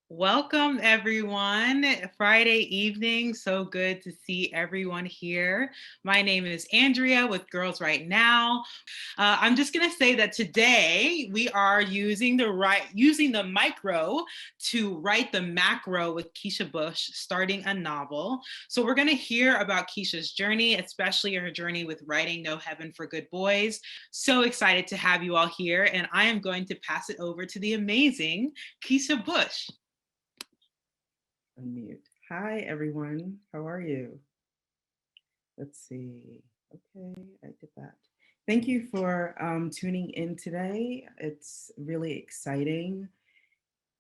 Welcome, everyone. Friday evening. So good to see everyone here. My name is Andrea with Girls Right Now. I'm just going to say that today we are using the micro to write the macro with Keisha Bush, starting a novel. So we're going to hear about Keisha's journey, especially her journey with writing No Heaven for Good Boys. So excited to have you all here, and I am going to pass it over to the amazing Keisha Bush. Unmute. Hi, everyone. How are you? Let's see. Okay, I did that. Thank you for tuning in today. It's really exciting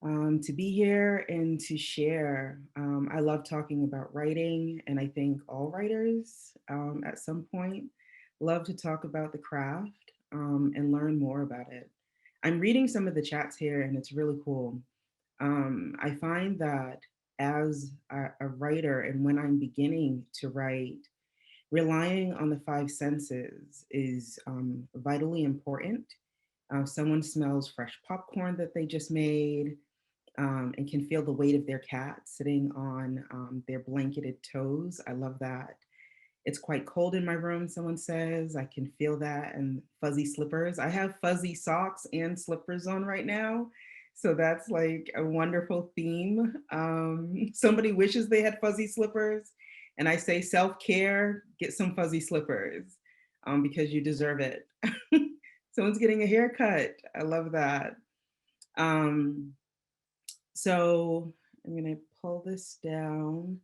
to be here and to share. I love talking about writing, and I think all writers at some point love to talk about the craft and learn more about it. I'm reading some of the chats here, and it's really cool. I find that as a writer, and when I'm beginning to write, relying on the five senses is vitally important. Someone smells fresh popcorn that they just made and can feel the weight of their cat sitting on their blanketed toes. I love that. It's quite cold in my room, someone says. I can feel that. And fuzzy slippers. I have fuzzy socks and slippers on right now. So that's like a wonderful theme. Somebody wishes they had fuzzy slippers. And I say self care, get some fuzzy slippers because you deserve it. Someone's getting a haircut. I love that. Um, so I'm going to pull this down.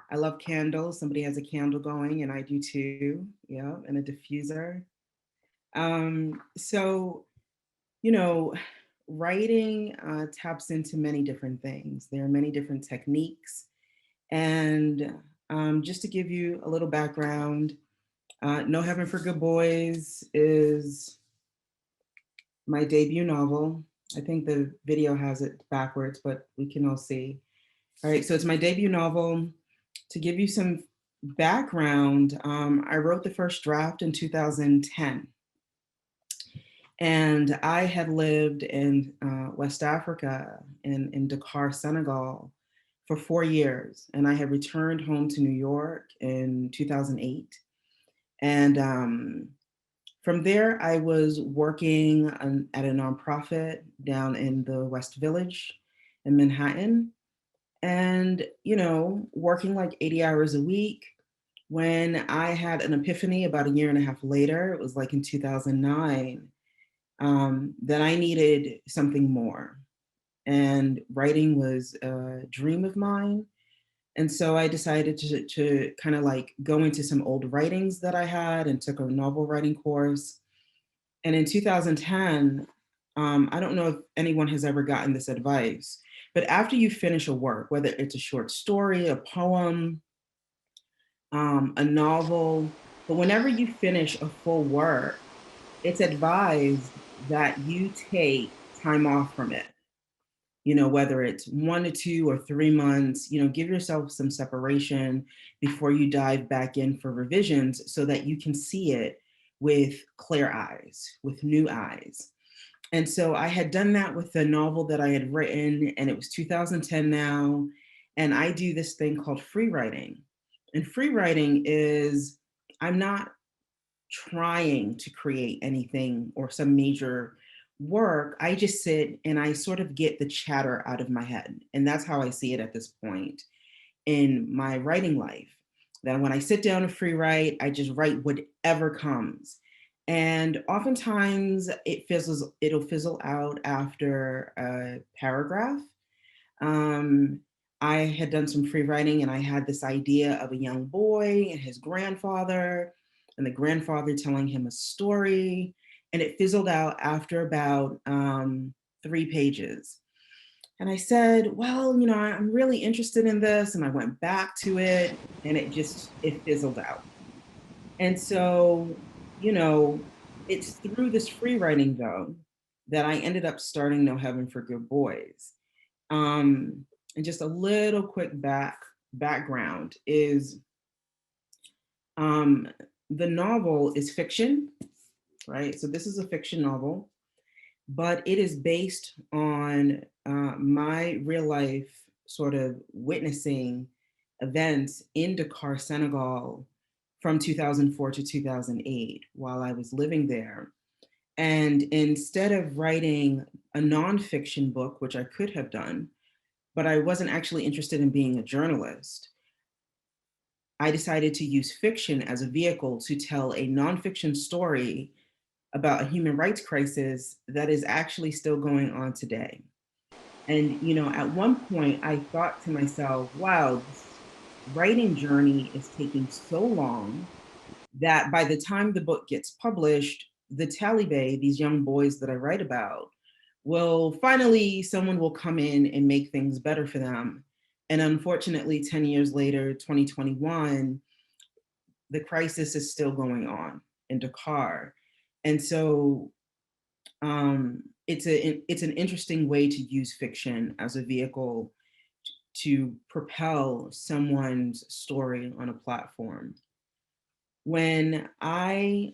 I love candles. Somebody has a candle going, and I do too. Yeah, and a diffuser. So, you know, writing taps into many different things. There are many different techniques. And just to give you a little background, No Heaven for Good Boys is my debut novel. I think the video has it backwards, but we can all see. All right, so it's my debut novel. To give you some background, I wrote the first draft in 2010. And I had lived in West Africa, in Dakar, Senegal, for 4 years. And I had returned home to New York in 2008. And from there, I was working at a nonprofit down in the West Village in Manhattan. And, working like 80 hours a week. When I had an epiphany about a year and a half later, it was like in 2009, that I needed something more. And writing was a dream of mine. And so I decided to kind of like go into some old writings that I had and took a novel writing course. And in 2010, I don't know if anyone has ever gotten this advice, but after you finish a work, whether it's a short story, a poem, a novel, but whenever you finish a full work, it's advised that you take time off from it. Whether it's 1 to 2 or 3 months, give yourself some separation before you dive back in for revisions so that you can see it with clear eyes, with new eyes. And so I had done that with the novel that I had written, and it was 2010 now. And I do this thing called free writing. And free writing is I'm not trying to create anything or some major work. I just sit and I sort of get the chatter out of my head. And that's how I see it at this point in my writing life. That when I sit down to free write, I just write whatever comes. And oftentimes it'll fizzle out after a paragraph. Um, I had done some free writing and I had this idea of a young boy and his grandfather, and the grandfather telling him a story. And it fizzled out after about 3 pages. And I said, well, I'm really interested in this. And I went back to it and it fizzled out. And so, you know, it's through this free writing though that I ended up starting No Heaven for Good Boys. And just a little quick background is the novel is fiction, right? So this is a fiction novel. but it is based on my real life sort of witnessing events in Dakar, Senegal from 2004 to 2008 while I was living there. And instead of writing a nonfiction book, which I could have done, but I wasn't actually interested in being a journalist, I decided to use fiction as a vehicle to tell a nonfiction story about a human rights crisis that is actually still going on today. And, at one point I thought to myself, wow, this writing journey is taking so long that by the time the book gets published, the Taliban, these young boys that I write about, will finally, someone will come in and make things better for them. And unfortunately, 10 years later, 2021, the crisis is still going on in Dakar. And so it's an interesting way to use fiction as a vehicle to propel someone's story on a platform. When I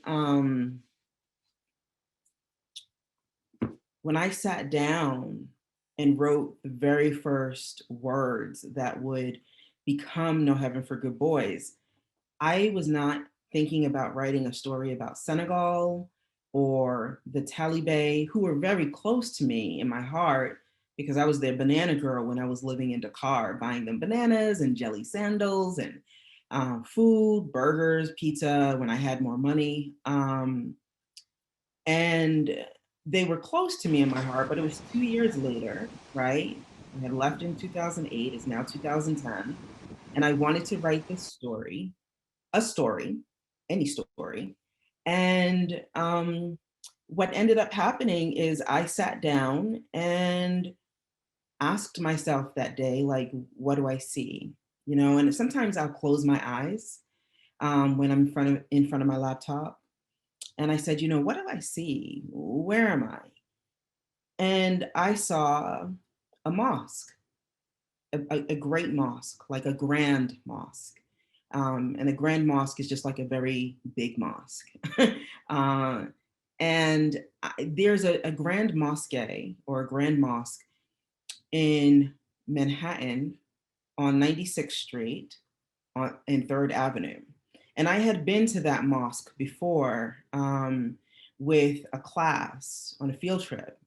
when I sat down and wrote the very first words that would become No Heaven for Good Boys, I was not thinking about writing a story about Senegal or the Taliban, who were very close to me in my heart because I was their banana girl when I was living in Dakar, buying them bananas and jelly sandals and food, burgers, pizza when I had more money. And they were close to me in my heart, but it was 2 years later, right? I had left in 2008, it's now 2010, and I wanted to write this story, a story, any story. And what ended up happening is I sat down and asked myself that day, like, what do I see? And sometimes I'll close my eyes when I'm in front of my laptop, and I said, what do I see? Where am I? And I saw a mosque, a great mosque, like a grand mosque. And a grand mosque is just like a very big mosque. uh, and there's a grand mosque or a grand mosque in Manhattan on 96th Street in Third Avenue. And I had been to that mosque before with a class on a field trip.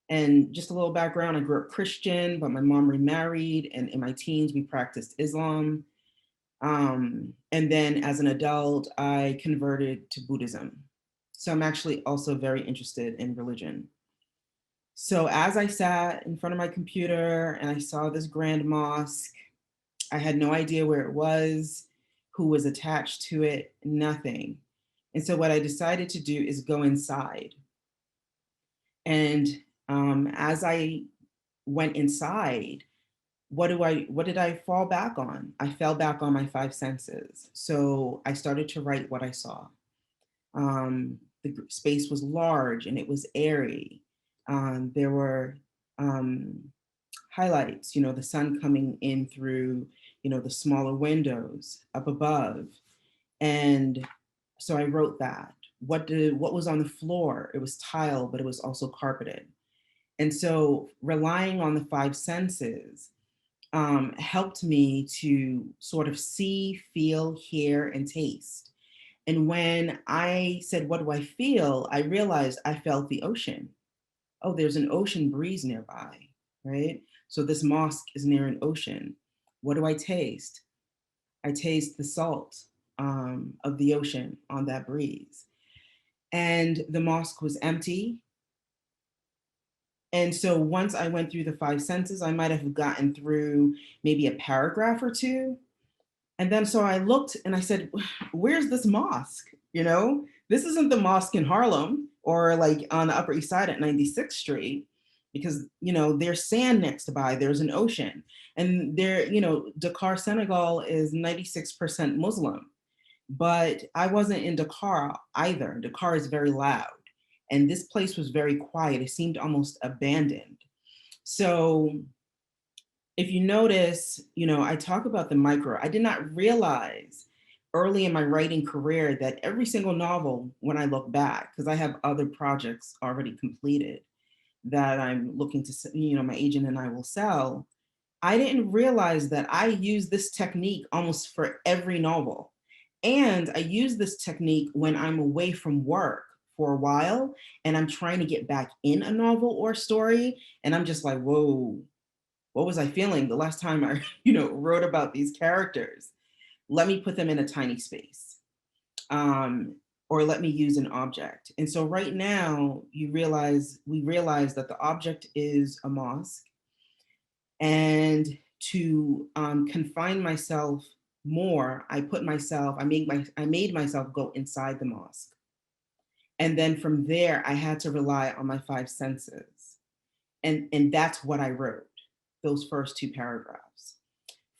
And just a little background, I grew up Christian, but my mom remarried. And in my teens, we practiced Islam. And then as an adult, I converted to Buddhism. So I'm actually also very interested in religion. So as I sat in front of my computer and I saw this grand mosque, I had no idea where it was, who was attached to it, nothing. And so what I decided to do is go inside. And as I went inside, what did I fall back on? I fell back on my five senses. So I started to write what I saw. The space was large and it was airy. There were highlights, the sun coming in through, the smaller windows up above. And so I wrote that. What was on the floor? It was tile, but it was also carpeted. And so relying on the five senses helped me to sort of see, feel, hear, and taste. And when I said, what do I feel? I realized I felt the ocean. Oh, there's an ocean breeze nearby, right? So this mosque is near an ocean. What do I taste? I taste the salt of the ocean on that breeze. And the mosque was empty. And so once I went through the five senses, I might have gotten through maybe a paragraph or two. And then so I looked and I said, where's this mosque? This isn't the mosque in Harlem or like on the Upper East Side at 96th Street, because, there's sand next by, there's an ocean. And there, Dakar, Senegal is 96% Muslim. But I wasn't in Dakar either. Dakar is very loud. And this place was very quiet. It seemed almost abandoned. So if you notice, I talk about the micro. I did not realize early in my writing career that every single novel, when I look back, because I have other projects already completed, that I'm looking to, my agent and I will sell, I didn't realize that I use this technique almost for every novel. And I use this technique when I'm away from work for a while and I'm trying to get back in a novel or story. And I'm just like, whoa, what was I feeling the last time I, wrote about these characters? Let me put them in a tiny space. Or let me use an object. And so right now we realize that the object is a mosque, and to confine myself more, I made myself go inside the mosque. And then from there, I had to rely on my five senses. And that's what I wrote, those first two paragraphs.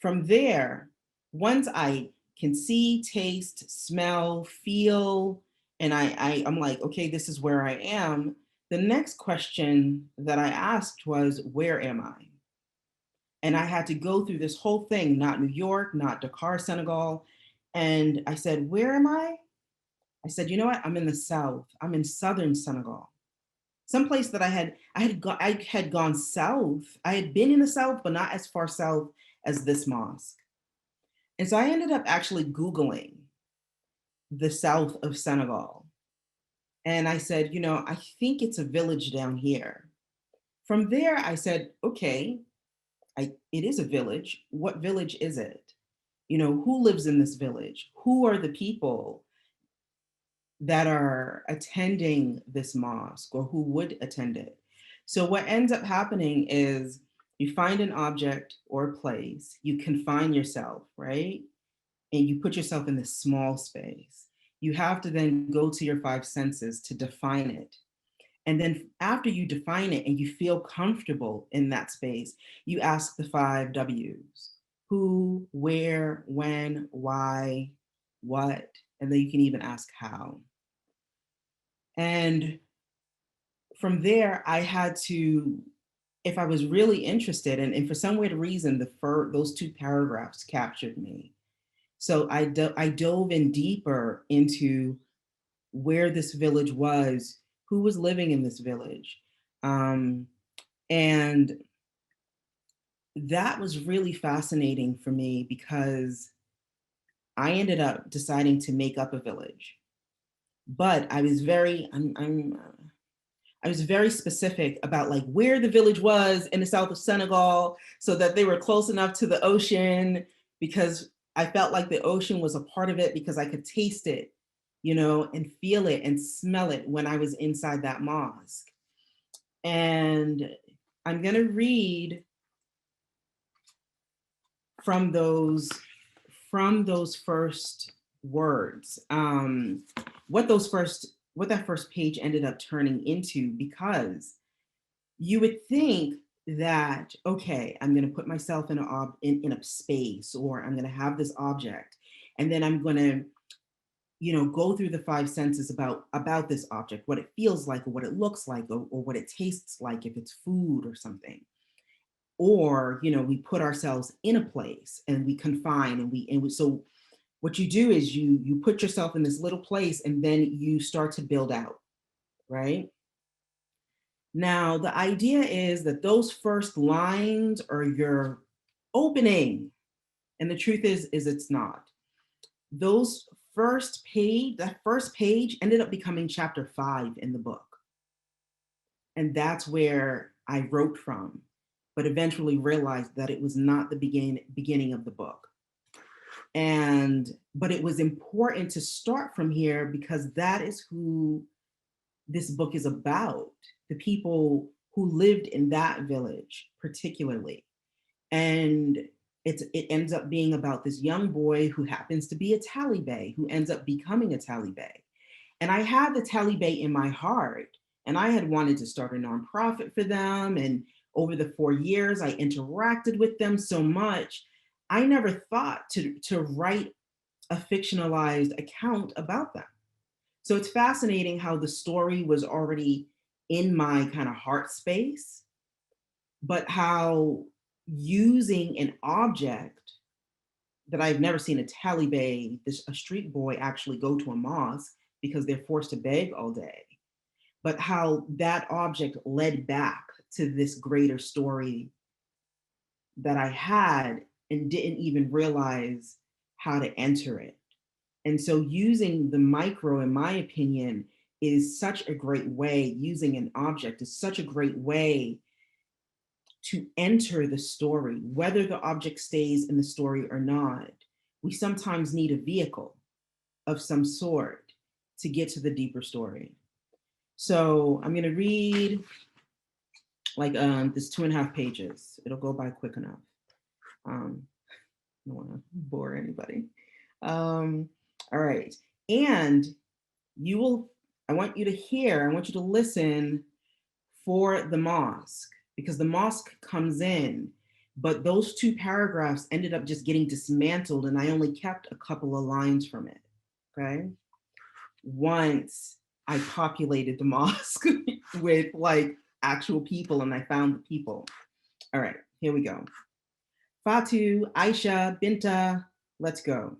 From there, once I can see, taste, smell, feel, and I'm like, okay, this is where I am. The next question that I asked was, where am I? And I had to go through this whole thing, not New York, not Dakar, Senegal. And I said, where am I? I said, you know what? I'm in the South. I'm in Southern Senegal. Someplace that I had gone south. I had been in the South, but not as far south as this mosque. And so I ended up actually Googling the south of Senegal. And I said, I think it's a village down here. From there, I said, okay, it is a village. What village is it? Who lives in this village? Who are the people that are attending this mosque, or who would attend it? So what ends up happening is you find an object or a place, you confine yourself, right? And you put yourself in this small space. You have to then go to your five senses to define it. And then after you define it and you feel comfortable in that space, you ask the five W's: who, where, when, why, what, and then you can even ask how. And from there, I had to, if I was really interested, and for some weird reason, those two paragraphs captured me. So I dove in deeper into where this village was, who was living in this village. Um, and that was really fascinating for me because I ended up deciding to make up a village. But I was very specific about like where the village was in the south of Senegal, so that they were close enough to the ocean, because I felt like the ocean was a part of it because I could taste it, and feel it and smell it when I was inside that mosque. And I'm going to read from those first words, what that first page ended up turning into, because you would think that, okay, I'm going to put myself in a space, or I'm going to have this object, and then I'm going to go through the five senses about this object, what it feels like, or what it looks like, or what it tastes like, if it's food or something. Or we put ourselves in a place and we confine, so what you do is you put yourself in this little place, and then you start to build out, right? Now, the idea is that those first lines are your opening, and the truth is it's not. That first page ended up becoming chapter 5 in the book. And that's where I wrote from, but eventually realized that it was not the beginning of the book. But it was important to start from here because that is who this book is about, the people who lived in that village particularly. And it ends up being about this young boy who happens to be a Taliban, who ends up becoming a Taliban. And I had the Taliban in my heart, and I had wanted to start a nonprofit for them. And over the 4 years, I interacted with them so much. I never thought to write a fictionalized account about them. So it's fascinating how the story was already in my kind of heart space, but how using an object that I've never seen a Taliban, a street boy, actually go to a mosque because they're forced to beg all day. but how that object led back to this greater story that I had and didn't even realize how to enter it. And so using the micro, in my opinion, is such a great way, using an object is such a great way to enter the story, whether the object stays in the story or not. We sometimes need a vehicle of some sort to get to the deeper story. So I'm going to read like this 2.5 pages. It'll go by quick enough. Um, I don't want to bore anybody. All right. And you will, I want you to hear, I want you to listen for the mosque, because the mosque comes in, but those 2 paragraphs ended up just getting dismantled, and I only kept a couple of lines from it. Okay. Once I populated the mosque with like actual people and I found the people. All right, here we go. Fatu, Aisha, Binta, let's go.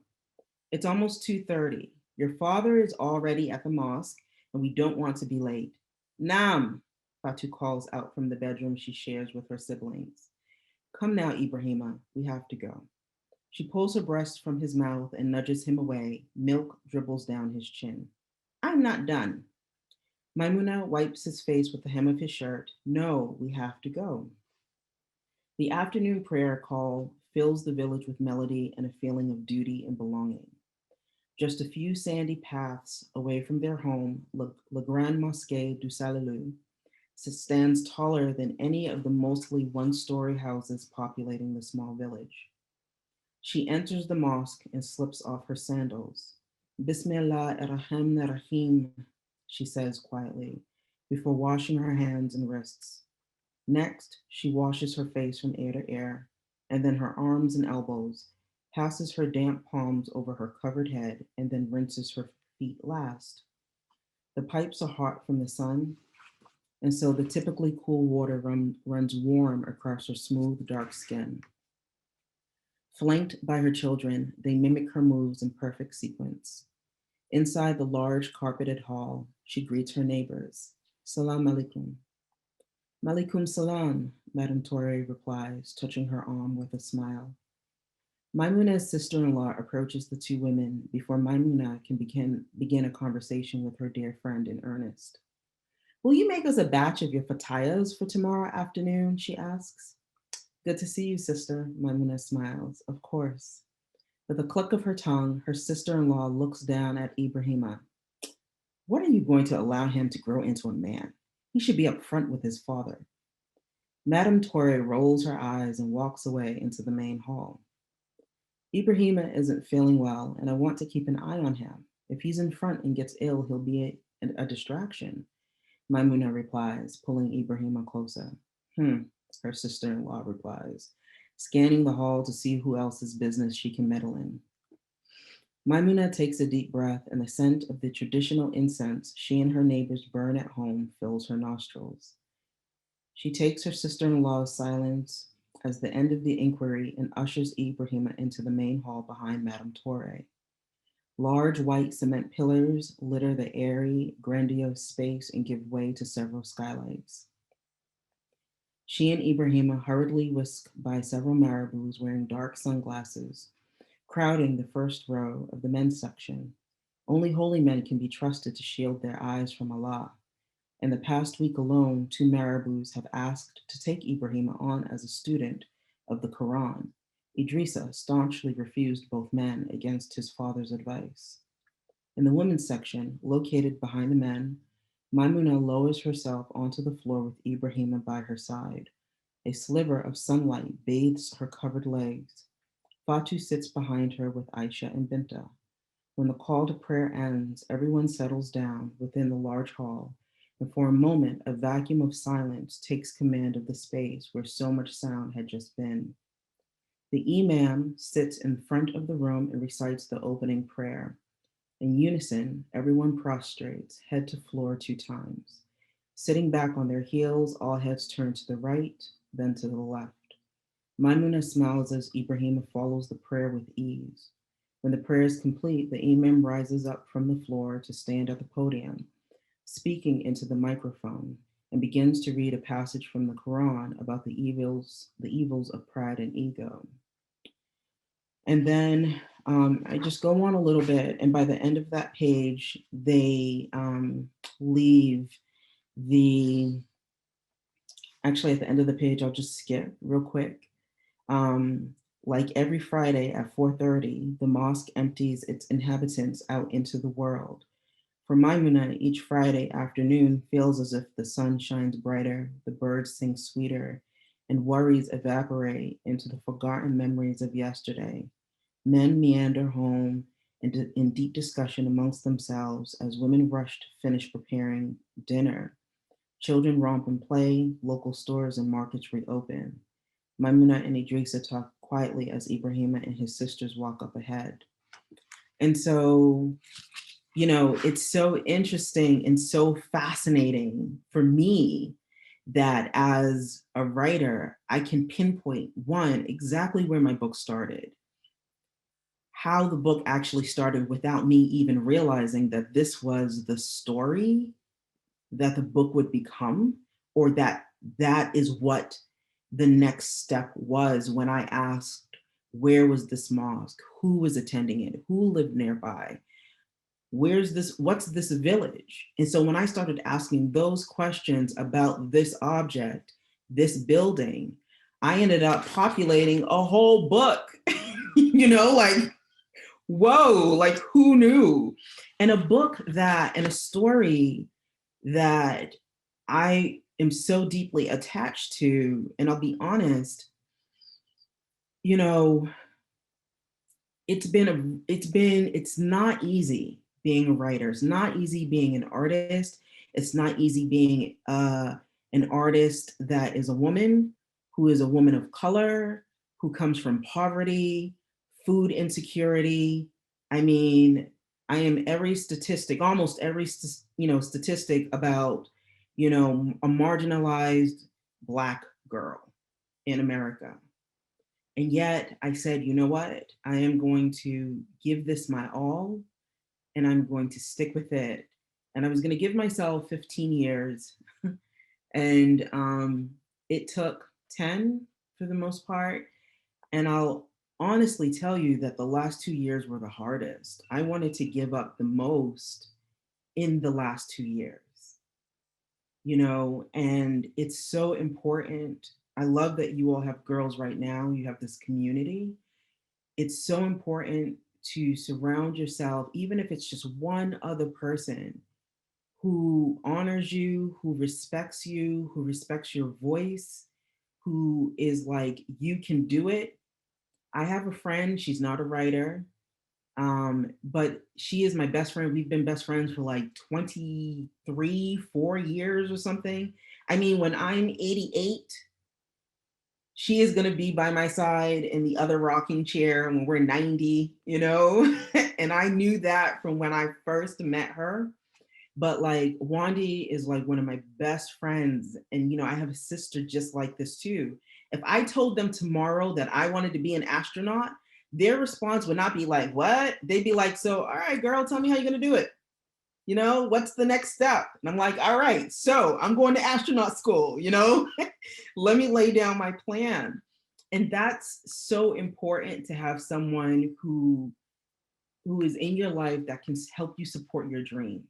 It's almost 2:30. Your father is already at the mosque and we don't want to be late. Nam, Fatu calls out from the bedroom she shares with her siblings. Come now, Ibrahima, we have to go. She pulls her breast from his mouth and nudges him away. Milk dribbles down his chin. I'm not done. Maimuna wipes his face with the hem of his shirt. No, we have to go. The afternoon prayer call fills the village with melody and a feeling of duty and belonging. Just a few sandy paths away from their home, La Grande Mosquée du Salut stands taller than any of the mostly one-story houses populating the small village. She enters the mosque and slips off her sandals. Bismillah ar-Rahman ar-Rahim, she says quietly, before washing her hands and wrists. Next, she washes her face from ear to ear, and then her arms and elbows, passes her damp palms over her covered head, and then rinses her feet last. The pipes are hot from the sun, and so the typically cool water runs warm across her smooth, dark skin. Flanked by her children, they mimic her moves in perfect sequence. Inside the large carpeted hall, she greets her neighbors. Salam alaikum. Malikum salam, Madame Torre replies, touching her arm with a smile. Maimuna's sister-in-law approaches the 2 women before Maimuna can begin a conversation with her dear friend in earnest. Will you make us a batch of your fatayas for tomorrow afternoon? She asks. Good to see you, sister, Maimuna smiles. Of course. With a cluck of her tongue, her sister-in-law looks down at Ibrahima. What are you going to allow him to grow into a man? He should be up front with his father. Madame Torre rolls her eyes and walks away into the main hall. Ibrahima isn't feeling well, and I want to keep an eye on him. If he's in front and gets ill, he'll be a distraction, Maimuna replies, pulling Ibrahima closer. Her sister-in-law replies, scanning the hall to see who else's business she can meddle in. Maimuna takes a deep breath, and the scent of the traditional incense she and her neighbors burn at home fills her nostrils. She takes her sister-in-law's silence as the end of the inquiry and ushers Ibrahima into the main hall behind Madame Torre. Large white cement pillars litter the airy, grandiose space and give way to several skylights. She and Ibrahima hurriedly whisk by several marabouts wearing dark sunglasses, crowding the first row of the men's section. Only holy men can be trusted to shield their eyes from Allah. In the past week alone, 2 marabouts have asked to take Ibrahima on as a student of the Quran. Idrissa staunchly refused both men against his father's advice. In the women's section, located behind the men, Maimuna lowers herself onto the floor with Ibrahima by her side. A sliver of sunlight bathes her covered legs. Fatu sits behind her with Aisha and Binta. When the call to prayer ends, everyone settles down within the large hall, and for a moment, a vacuum of silence takes command of the space where so much sound had just been. The imam sits in front of the room and recites the opening prayer. In unison, everyone prostrates, head to floor 2 times. Sitting back on their heels, all heads turn to the right, then to the left. Maimuna smiles as Ibrahima follows the prayer with ease. When the prayer is complete, the imam rises up from the floor to stand at the podium. speaking into the microphone, and begins to read a passage from the Quran about the evils of pride and ego. And then I just go on a little bit, and by the end of that page, they leave the. Actually, at the end of the page, I'll just skip real quick. Um, like every Friday at 4:30, the mosque empties its inhabitants out into the world. For Maimuna, each Friday afternoon feels as if the sun shines brighter, the birds sing sweeter, and worries evaporate into the forgotten memories of yesterday. Men meander home in deep discussion amongst themselves as women rush to finish preparing dinner. Children romp and play, local stores and markets reopen. Maimuna and Idrisa talk quietly as Ibrahima and his sisters walk up ahead. And so, it's so interesting and so fascinating for me that as a writer, I can pinpoint one, exactly where my book started, how the book actually started without me even realizing that this was the story that the book would become, or that is what the next step was when I asked, where was this mosque? Who was attending it? Who lived nearby? What's this village? And so when I started asking those questions about this object, this building, I ended up populating a whole book, like, whoa, like who knew? And a book and a story that I am so deeply attached to. And I'll be honest, you know, it's not easy being a writer. It's not easy being an artist. It's not easy being an artist that is a woman, who is a woman of color, who comes from poverty, food insecurity. I mean, I am every statistic, almost every statistic about a marginalized Black girl in America. And yet I said, you know what? I am going to give this my all, and I'm going to stick with it. And I was going to give myself 15 years. And it took 10 for the most part. And I'll honestly tell you that the last 2 years were the hardest. I wanted to give up the most in the last 2 years, and it's so important. I love that you all have girls right now, you have this community. It's so important to surround yourself, even if it's just one other person who honors you, who respects your voice, who is like, you can do it. I have a friend, she's not a writer, but she is my best friend. We've been best friends for like 23, 4 years or something. I mean, when I'm 88, she is going to be by my side in the other rocking chair when we're 90, and I knew that from when I first met her. But like Wandy is like one of my best friends. And, I have a sister just like this too. If I told them tomorrow that I wanted to be an astronaut, their response would not be like, what? They'd be like, so, all right, girl, tell me how you're going to do it. What's the next step? And I'm like, all right, so I'm going to astronaut school, let me lay down my plan. And that's so important, to have someone who is in your life that can help you support your dreams.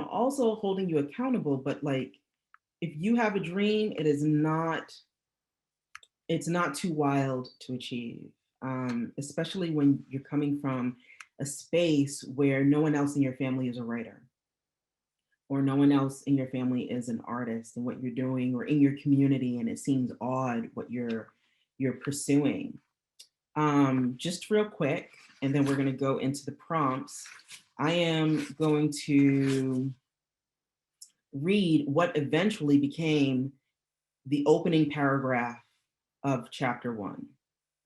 Also holding you accountable, but like, if you have a dream, it's not too wild to achieve, especially when you're coming from a space where no one else in your family is a writer, or no one else in your family is an artist, and what you're doing, or in your community, and it seems odd what you're pursuing. Just real quick, and then we're going to go into the prompts. I am going to read what eventually became the opening paragraph of chapter 1.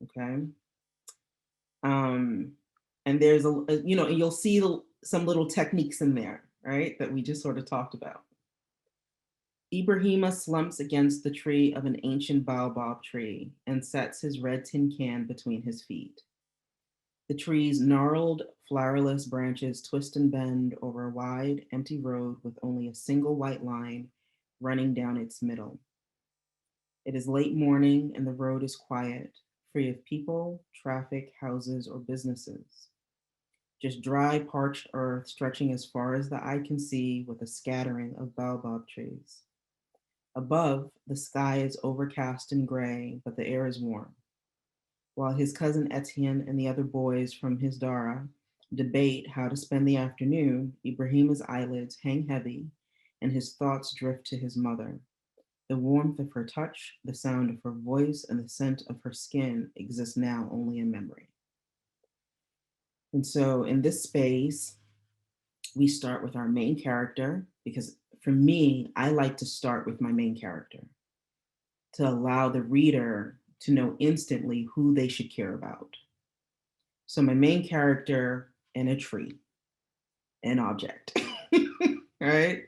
Okay. Um, and there's and you'll see some little techniques in there, right, that we just sort of talked about. Ibrahima slumps against the tree of an ancient baobab tree and sets his red tin can between his feet. The tree's gnarled, flowerless branches twist and bend over a wide, empty road with only a single white line running down its middle. It is late morning and the road is quiet, free of people, traffic, houses, or businesses. Just dry, parched earth stretching as far as the eye can see with a scattering of baobab trees. Above, the sky is overcast and gray, but the air is warm. While his cousin Etienne and the other boys from his Dara debate how to spend the afternoon, Ibrahim's eyelids hang heavy and his thoughts drift to his mother. The warmth of her touch, the sound of her voice, and the scent of her skin exist now only in memory. And so in this space, we start with our main character because for me, I like to start with my main character to allow the reader to know instantly who they should care about. So my main character and a tree, an object, right?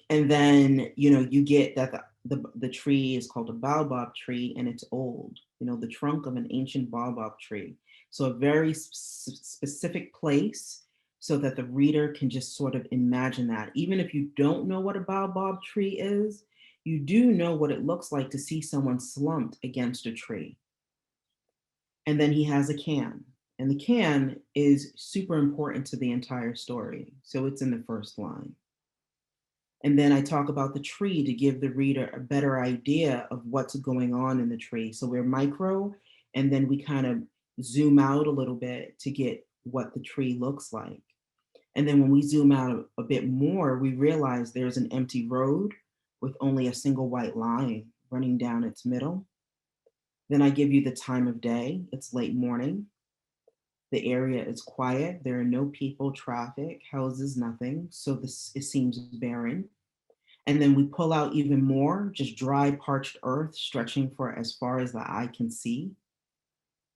And then, you get that the tree is called a baobab tree and it's old, the trunk of an ancient baobab tree. So a very specific place so that the reader can just sort of imagine that. Even if you don't know what a baobab tree is, you do know what it looks like to see someone slumped against a tree. And then he has a can. And the can is super important to the entire story. So it's in the first line. And then I talk about the tree to give the reader a better idea of what's going on in the tree. So we're micro, and then we kind of zoom out a little bit to get what the tree looks like. And then when we zoom out a bit more, we realize there's an empty road with only a single white line running down its middle. Then I give you the time of day. It's late morning. The area is quiet. There are no people, traffic, houses, nothing. So it seems barren. And then we pull out even more, just dry, parched earth stretching for as far as the eye can see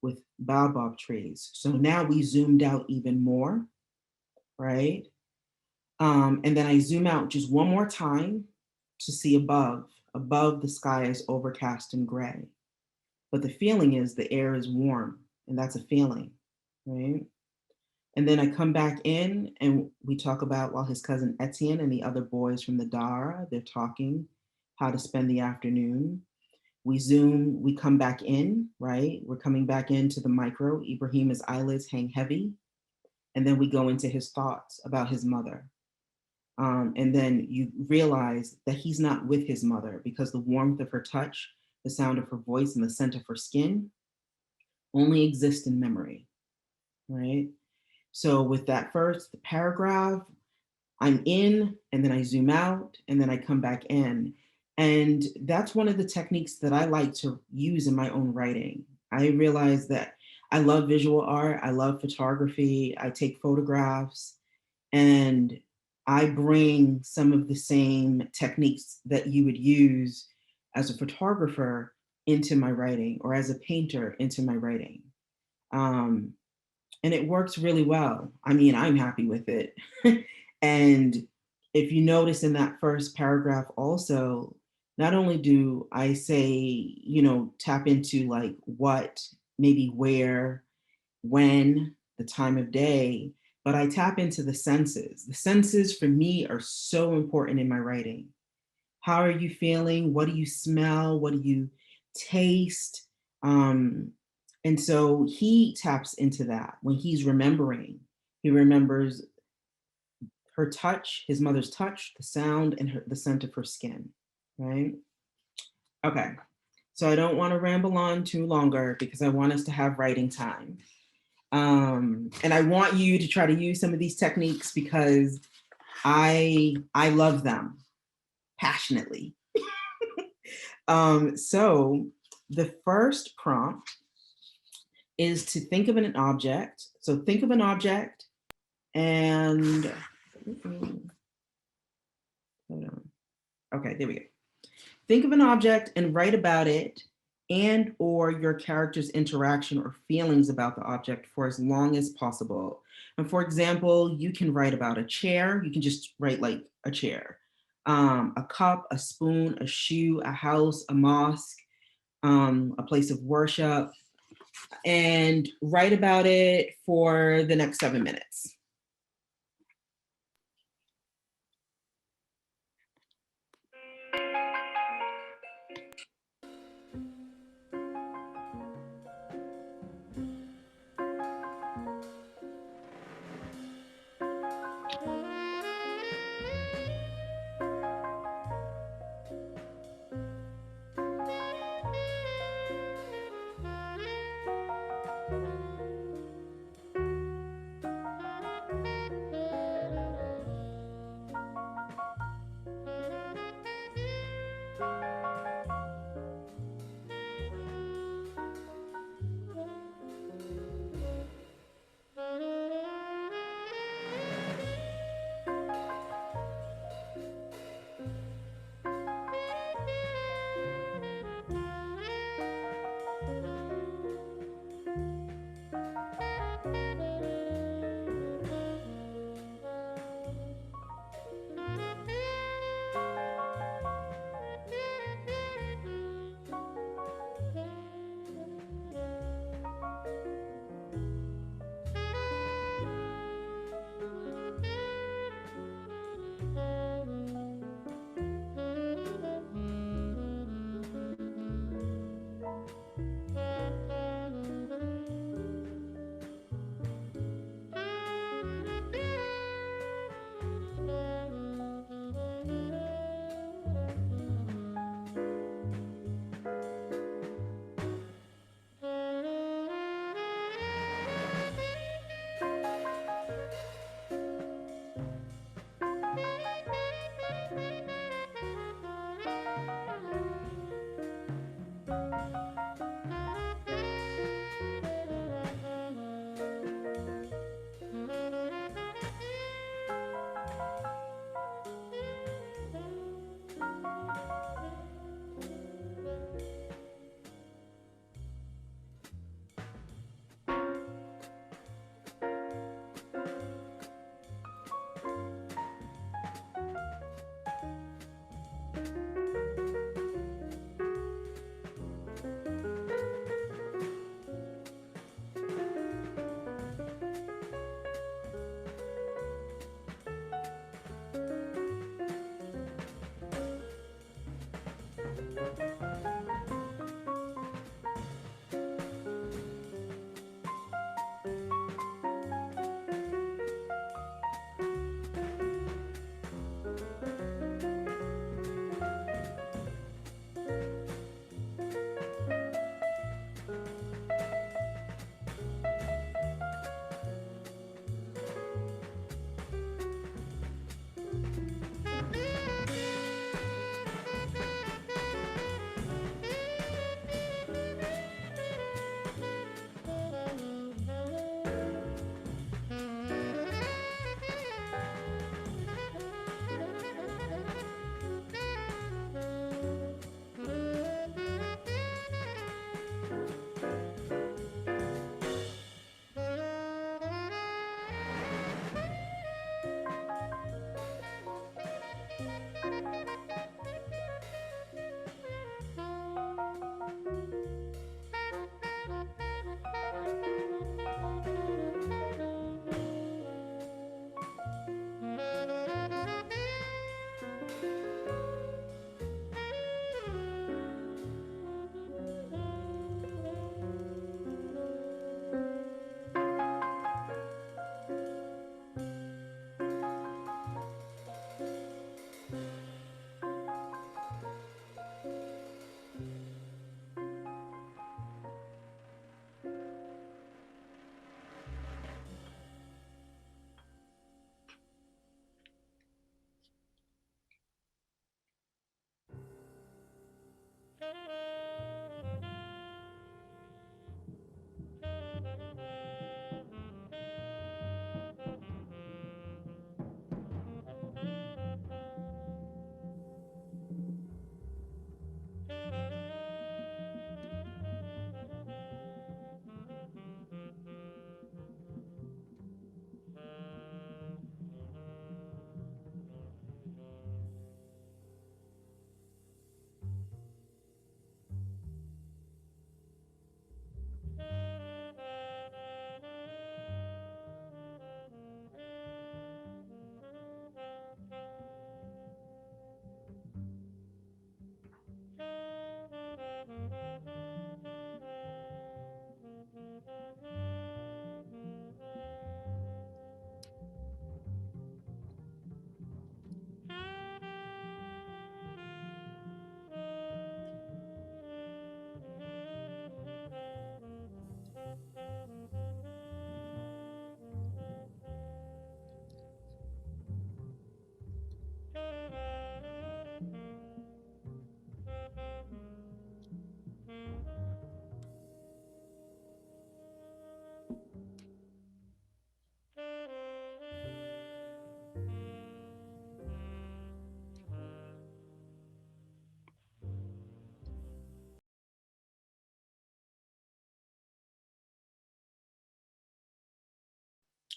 with baobab trees. So now we zoomed out even more, right? And then I zoom out just one more time to see above. Above, the sky is overcast and gray. But the feeling is the air is warm, and that's a feeling, right? And then I come back in and we talk about while his cousin Etienne and the other boys from the Dara, they're talking how to spend the afternoon. We zoom, we come back in, right? We're coming back into the micro. Ibrahim's eyelids hang heavy. And then we go into his thoughts about his mother. And then you realize that he's not with his mother because the warmth of her touch, the sound of her voice, and the scent of her skin only exist in memory, right? So with that first paragraph, I'm in and then I zoom out and then I come back in. And that's one of the techniques that I like to use in my own writing. I realize that I love visual art, I love photography, I take photographs, and I bring some of the same techniques that you would use as a photographer into my writing or as a painter into my writing. Um, and it works really well. I mean, I'm happy with it. And if you notice in that first paragraph also, not only do I say, tap into like what, maybe where, when, the time of day, but I tap into the senses. The senses for me are so important in my writing. How are you feeling? What do you smell? What do you taste? And so he taps into that when he's remembering. He remembers her touch, his mother's touch, the sound, and the scent of her skin, right? Okay, so I don't want to ramble on too longer because I want us to have writing time. And I want you to try to use some of these techniques because I love them passionately. So the first prompt is to think of an object. So think of an object and hold on. Okay, there we go. Think of an object and write about it and or your character's interaction or feelings about the object for as long as possible. And for example, you can write about a chair. You can just write like a chair, a cup, a spoon, a shoe, a house, a mosque, a place of worship, and write about it for the next 7 minutes.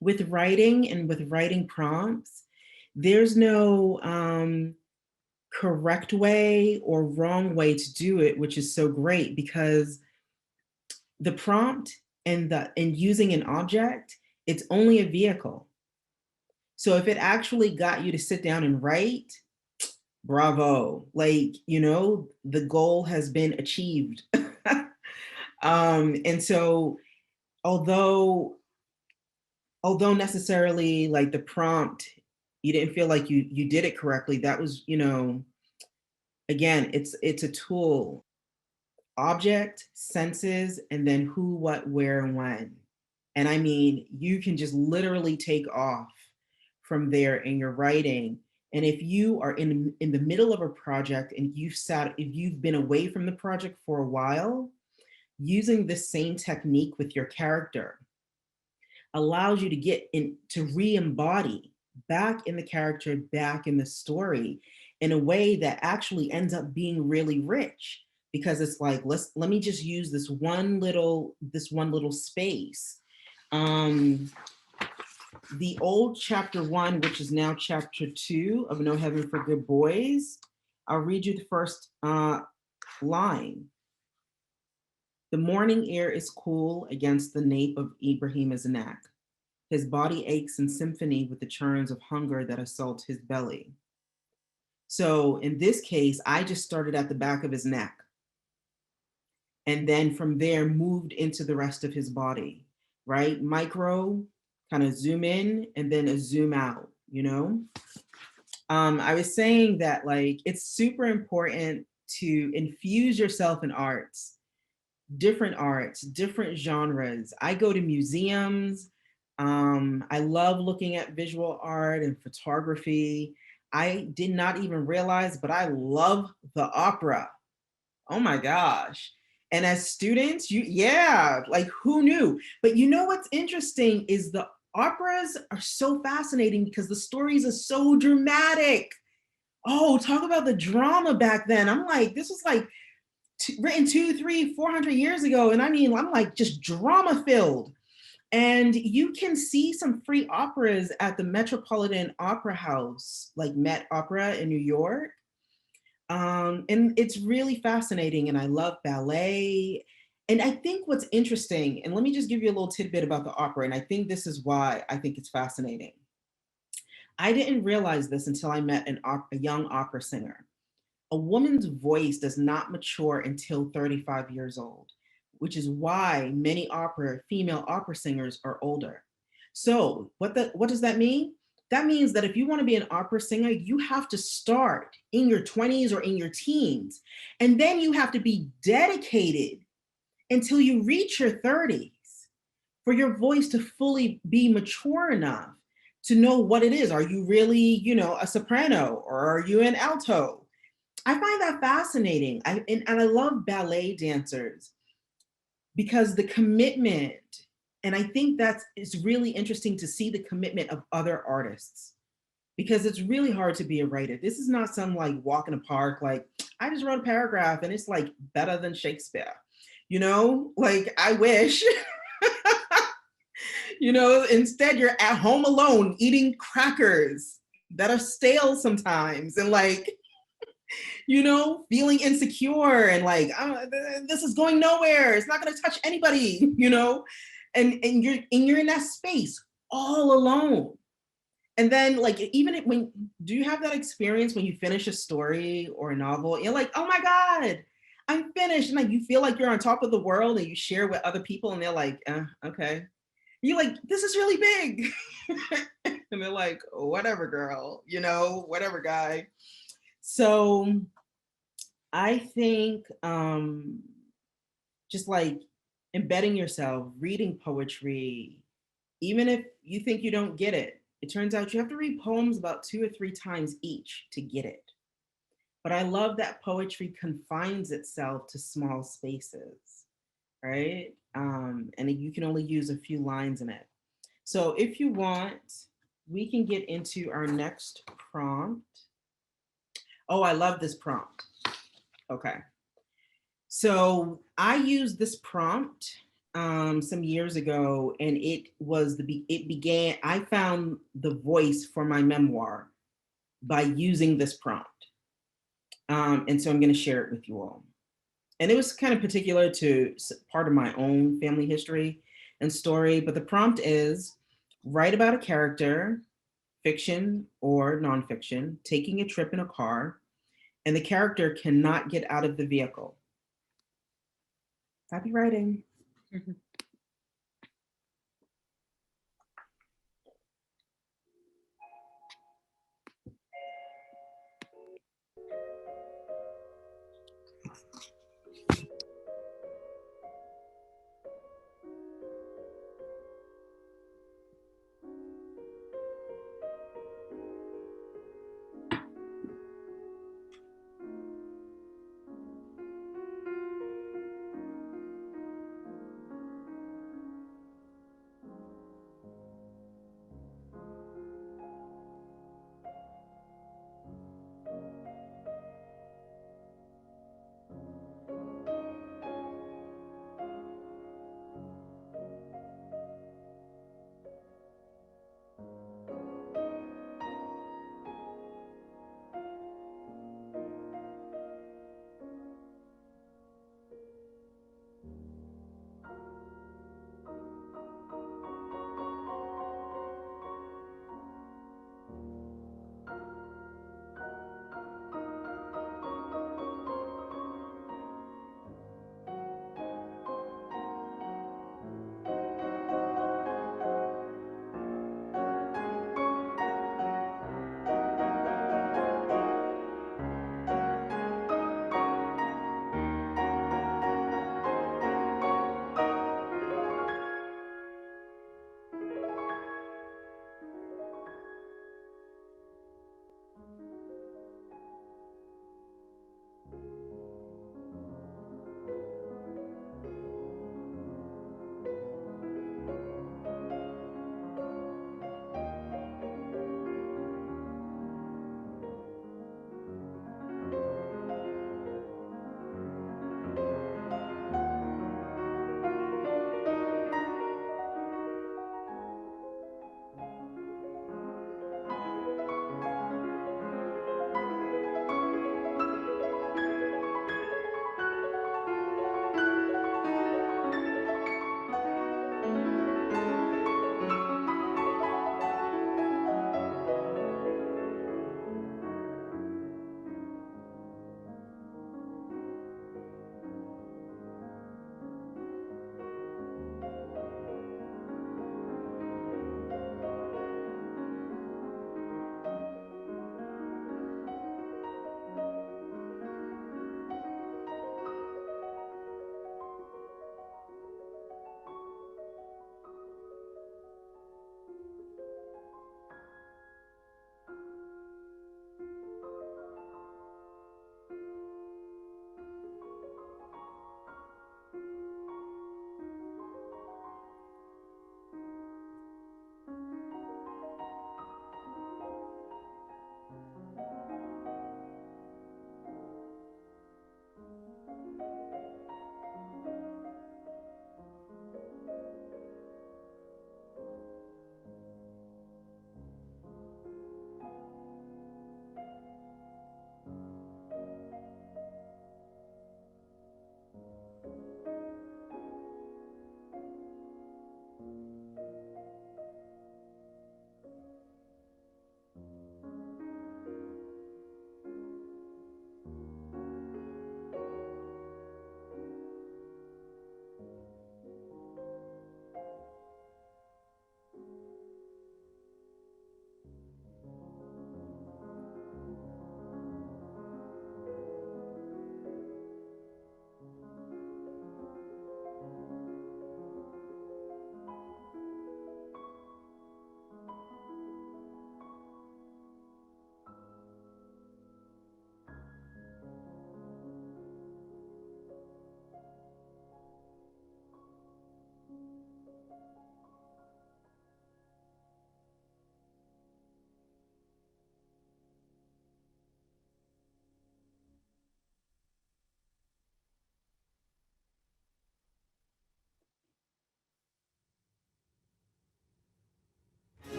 with writing and with writing prompts, there's no correct way or wrong way to do it, which is so great because the prompt and using an object, it's only a vehicle. So if it actually got you to sit down and write, bravo. Like, the goal has been achieved. And so although necessarily like the prompt, you didn't feel like you did it correctly, that was, again, it's a tool. Object, senses, and then who, what, where, and when. And I mean, you can just literally take off from there in your writing. And if you are in the middle of a project and if you've been away from the project for a while, using the same technique with your character allows you to get in to re-embody back in the character, back in the story in a way that actually ends up being really rich because it's like let me just use this one little space. The old chapter 1, which is now chapter 2 of No Heaven for Good Boys, I'll read you the first line. The morning air is cool against the nape of Ibrahim's neck. His body aches in symphony with the churns of hunger that assault his belly. So in this case, I just started at the back of his neck and then from there moved into the rest of his body, right? Micro, kind of zoom in and then a zoom out, I was saying that like it's super important to infuse yourself in arts, different genres. I go to museums. I love looking at visual art and photography. I did not even realize, but I love the opera. Oh my gosh. And as students, like who knew? But you know what's interesting is the operas are so fascinating because the stories are so dramatic. Oh, talk about the drama back then. I'm like, this was like written 200, 300, 400 years ago. And I mean, I'm like just drama filled. And you can see some free operas at the Metropolitan Opera House, like Met Opera in New York. And it's really fascinating. And I love ballet. And I think what's interesting, and let me just give you a little tidbit about the opera. And I think this is why I think it's fascinating. I didn't realize this until I met a young opera singer. A woman's voice does not mature until 35 years old, which is why many female opera singers are older. So what does that mean? That means that if you want to be an opera singer, you have to start in your 20s or in your teens. And then you have to be dedicated until you reach your 30s for your voice to fully be mature enough to know what it is. Are you really, a soprano or are you an alto? I find that fascinating. And I love ballet dancers because the commitment, and I think it's really interesting to see the commitment of other artists because it's really hard to be a writer. This is not some like walk in a park, like I just wrote a paragraph and it's like better than Shakespeare, like I wish. Instead you're at home alone eating crackers that are stale sometimes and like, feeling insecure and like, this is going nowhere. It's not going to touch anybody, and you're in that space all alone. And then like, do you have that experience when you finish a story or a novel? You're like, oh my God, I'm finished. And like, you feel like you're on top of the world and you share with other people and they're like, okay. You're like, this is really big. And they're like, whatever, girl, whatever, guy. So I think just like embedding yourself, reading poetry, even if you think you don't get it, it turns out you have to read poems about 2 or 3 times each to get it. But I love that poetry confines itself to small spaces, right? And you can only use a few lines in it. So if you want, we can get into our next prompt. Oh, I love this prompt. Okay. So I use this prompt some years ago, and it began. I found the voice for my memoir by using this prompt, and so I'm going to share it with you all. And it was kind of particular to part of my own family history and story. But the prompt is: write about a character, fiction or nonfiction, taking a trip in a car, and the character cannot get out of the vehicle. Happy writing.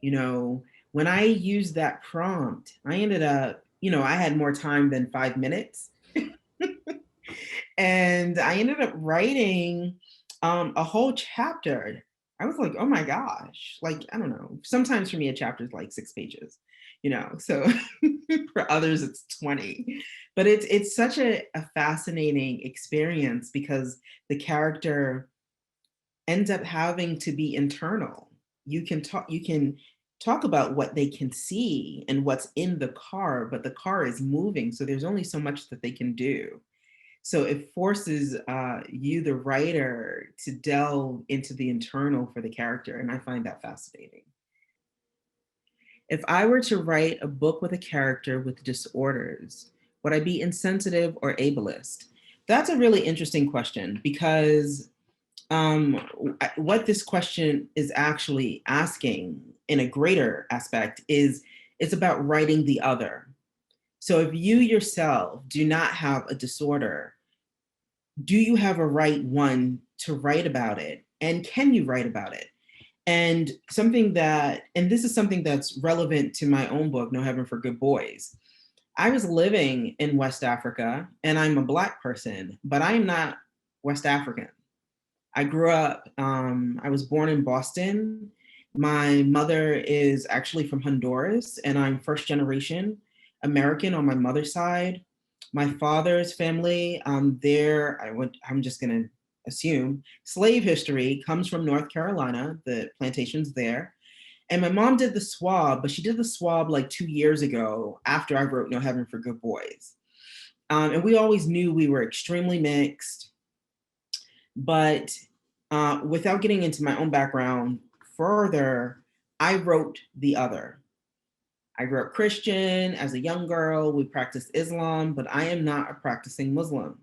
You know, when I used that prompt, I ended up, I had more time than 5 minutes. And I ended up writing a whole chapter. I was like, oh my gosh, like, I don't know. Sometimes for me, a chapter is like 6 pages, so for others, it's 20. But it's such a fascinating experience because the character ends up having to be internal. You can talk about what they can see and what's in the car, but the car is moving, so there's only so much that they can do. So it forces you, the writer, to delve into the internal for the character, and I find that fascinating. If I were to write a book with a character with disorders, would I be insensitive or ableist? That's a really interesting question because what this question is actually asking in a greater aspect is it's about writing the other. So if you yourself do not have a disorder, do you have a right, one, to write about it? And can you write about it? And this is something that's relevant to my own book, No Heaven for Good Boys. I was living in West Africa and I'm a Black person, but I am not West African. I grew up, I was born in Boston. My mother is actually from Honduras, and I'm first generation American on my mother's side. My father's family, I'm just going to assume, slave history comes from North Carolina, the plantations there. And my mom did the swab, but she did the swab like 2 years ago after I wrote No Heaven for Good Boys. And we always knew we were extremely mixed. But without getting into my own background further, I wrote the other. I grew up Christian as a young girl. We practiced Islam, but I am not a practicing Muslim,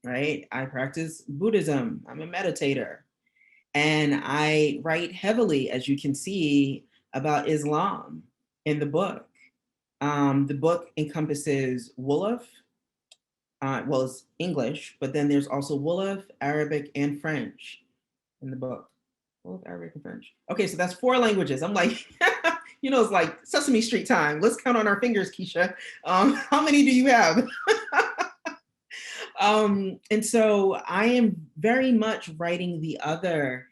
right? I practice Buddhism. I'm a meditator. And I write heavily, as you can see, about Islam in the book. The book encompasses Wolof, well, it's English, but then there's also Wolof, Arabic, and French in the book. Wolof, Arabic, and French. Okay, so that's 4 languages. I'm like, it's like Sesame Street time. Let's count on our fingers, Keisha. How many do you have? And so I am very much writing the other.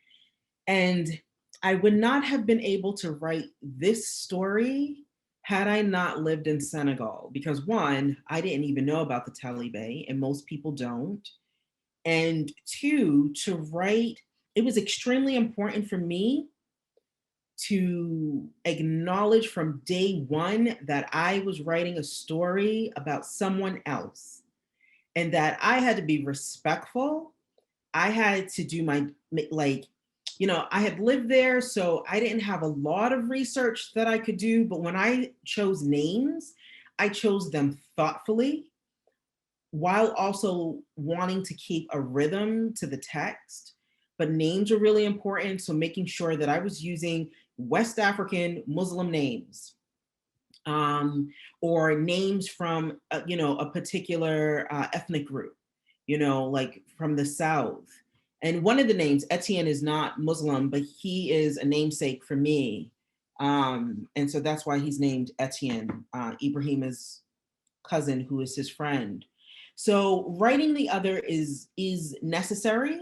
And I would not have been able to write this story had I not lived in Senegal. Because one, I didn't even know about the Taliban, and most people don't. And two, to write, it was extremely important for me to acknowledge from day one that I was writing a story about someone else and that I had to be respectful. I had to do my, like, I had lived there, so I didn't have a lot of research that I could do. But when I chose names, I chose them thoughtfully while also wanting to keep a rhythm to the text. But names are really important. So making sure that I was using West African Muslim names, or names from, a particular ethnic group, like from the South. And one of the names, Etienne, is not Muslim, but he is a namesake for me. And so that's why he's named Etienne. Ibrahim is cousin, who is his friend. So writing the other is necessary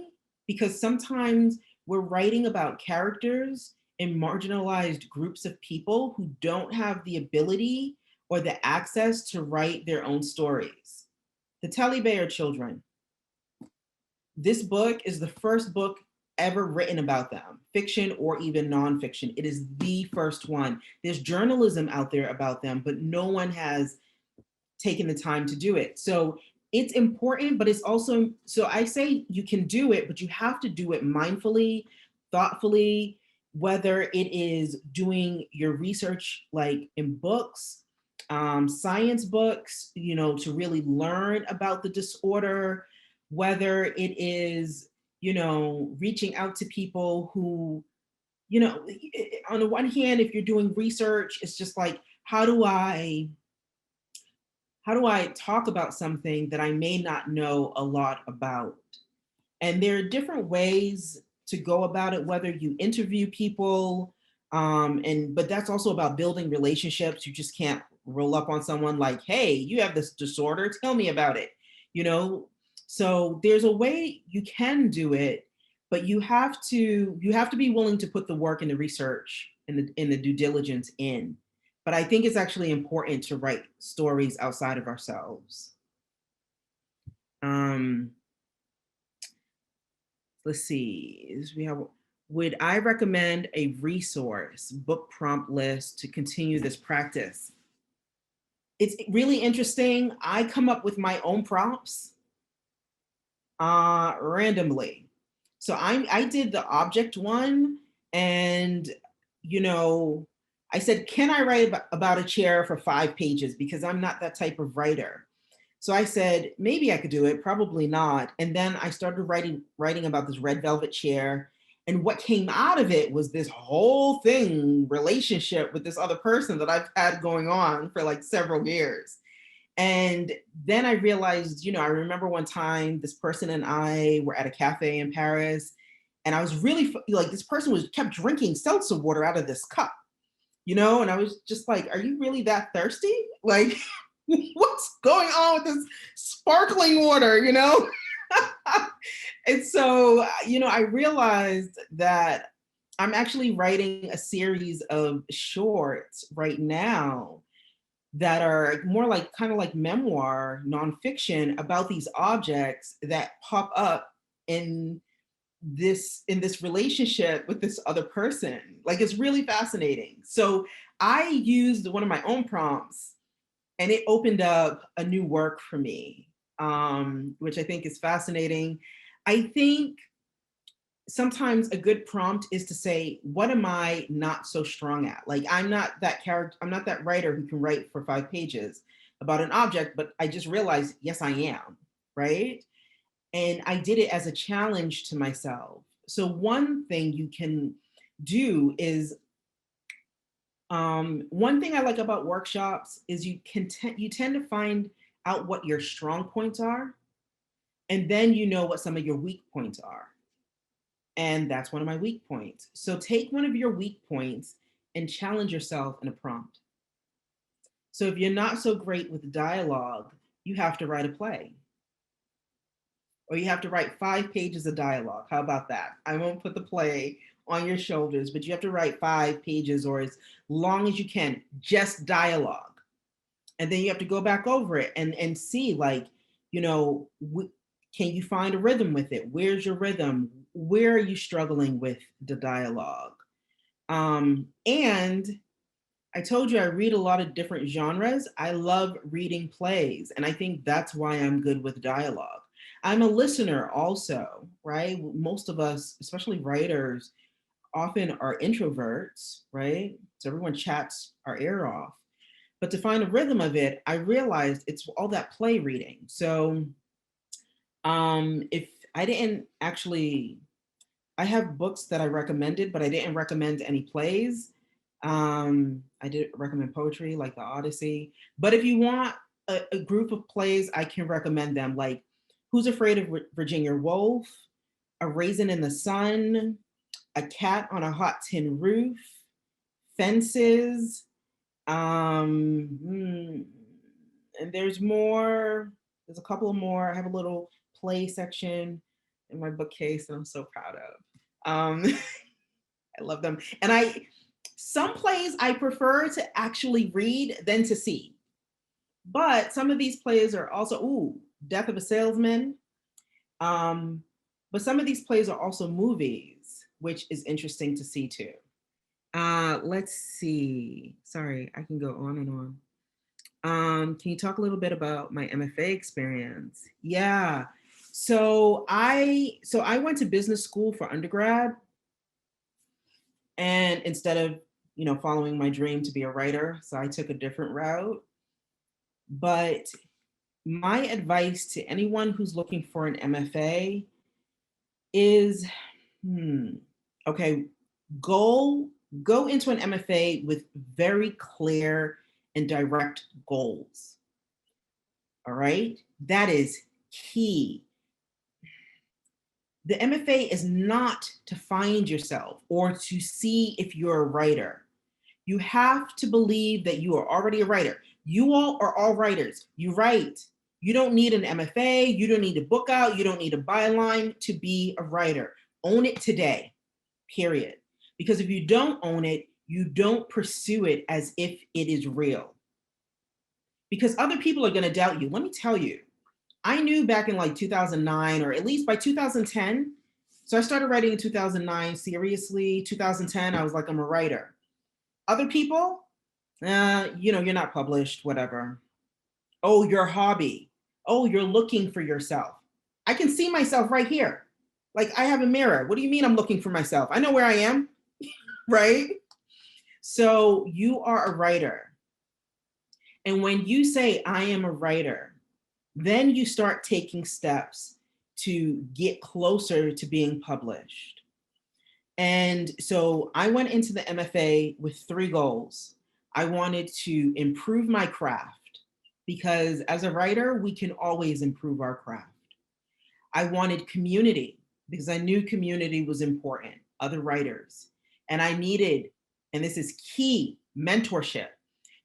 because sometimes we're writing about characters in marginalized groups of people who don't have the ability or the access to write their own stories. The Taliban are children. This book is the first book ever written about them, fiction or even nonfiction. It is the first one. There's journalism out there about them, but no one has taken the time to do it. So it's important, but it's also, so I say you can do it, but you have to do it mindfully, thoughtfully, whether it is doing your research like in books, science books, to really learn about the disorder, whether it is, reaching out to people who, on the one hand, if you're doing research, it's just like, how do I talk about something that I may not know a lot about? And there are different ways to go about it, whether you interview people, But that's also about building relationships. You just can't roll up on someone like, hey, you have this disorder, tell me about it, you know? So there's a way you can do it, but you have to be willing to put the work and the research and the due diligence in. But I think it's actually important to write stories outside of ourselves. Um, let's see. We have. Would I recommend a resource, book prompt list to continue this practice? It's really interesting. I come up with my own prompts randomly. So I did the object one, and you know, I said, can I write about a chair for 5 pages? Because I'm not that type of writer. So I said, maybe I could do it, probably not. And then I started writing about this red velvet chair. And what came out of it was this whole thing, relationship with this other person that I've had going on for like several years. And then I realized, I remember one time this person and I were at a cafe in Paris, and I was really like, this person was kept drinking seltzer water out of this cup, and I was just like, are you really that thirsty? Like, what's going on with this sparkling water? And so, I realized that I'm actually writing a series of shorts right now that are more like kind of like memoir nonfiction about these objects that pop up in this relationship with this other person. Like, it's really fascinating. So I used one of my own prompts, and it opened up a new work for me, which I think is fascinating. I think sometimes a good prompt is to say, what am I not so strong at? Like, I'm not that character, I'm not that writer who can write for 5 pages about an object, but I just realized, yes, I am, right? And I did it as a challenge to myself. So one thing you can do is, one thing I like about workshops is you tend to find out what your strong points are, and then you know what some of your weak points are. And that's one of my weak points. So take one of your weak points and challenge yourself in a prompt. So if you're not so great with dialogue, you have to write a play, or you have to write 5 pages of dialogue. How about that? I won't put the play on your shoulders, but you have to write 5 pages or as long as you can, just dialogue. And then you have to go back over it and see, like, can you find a rhythm with it? Where's your rhythm? Where are you struggling with the dialogue? And I told you I read a lot of different genres. I love reading plays, and I think that's why I'm good with dialogue. I'm a listener also, right? Most of us, especially writers, often are introverts, right? So everyone chats our ear off. But to find a rhythm of it, I realized it's all that play reading. So if I didn't actually, I have books that I recommended, but I didn't recommend any plays. I did recommend poetry, like the Odyssey. But if you want a group of plays, I can recommend them, like Who's Afraid of Virginia Woolf, A Raisin in the Sun, A Cat on a Hot Tin Roof, Fences, and there's more. There's a couple more. I have a little play section in my bookcase that I'm so proud of. I love them. And some plays I prefer to actually read than to see. But some of these plays are also, Death of a Salesman. But some of these plays are also movies, which is interesting to see too. Let's see. Sorry, I can go on and on. Can you talk a little bit about my MFA experience? Yeah. So I went to business school for undergrad, and instead of following my dream to be a writer, so I took a different route. But my advice to anyone who's looking for an MFA is, okay, go into an MFA with very clear and direct goals. All right, that is key. The MFA is not to find yourself or to see if you're a writer. You have to believe that you are already a writer. You all are all writers. You write. You don't need an MFA. You don't need a book out. You don't need a byline to be a writer. Own it today, period. Because if you don't own it, you don't pursue it as if it is real. Because other people are going to doubt you. Let me tell you, I knew back in like 2009, or at least by 2010. So I started writing in 2009 seriously. 2010, I was like, I'm a writer. Other people, you're not published, whatever. Oh, your hobby. Oh, you're looking for yourself. I can see myself right here. Like I have a mirror. What do you mean I'm looking for myself? I know where I am, right? So you are a writer. And when you say, I am a writer, then you start taking steps to get closer to being published. And so I went into the MFA with 3 goals. I wanted to improve my craft because as a writer, we can always improve our craft. I wanted community because I knew community was important, other writers. And I needed, and this is key, mentorship.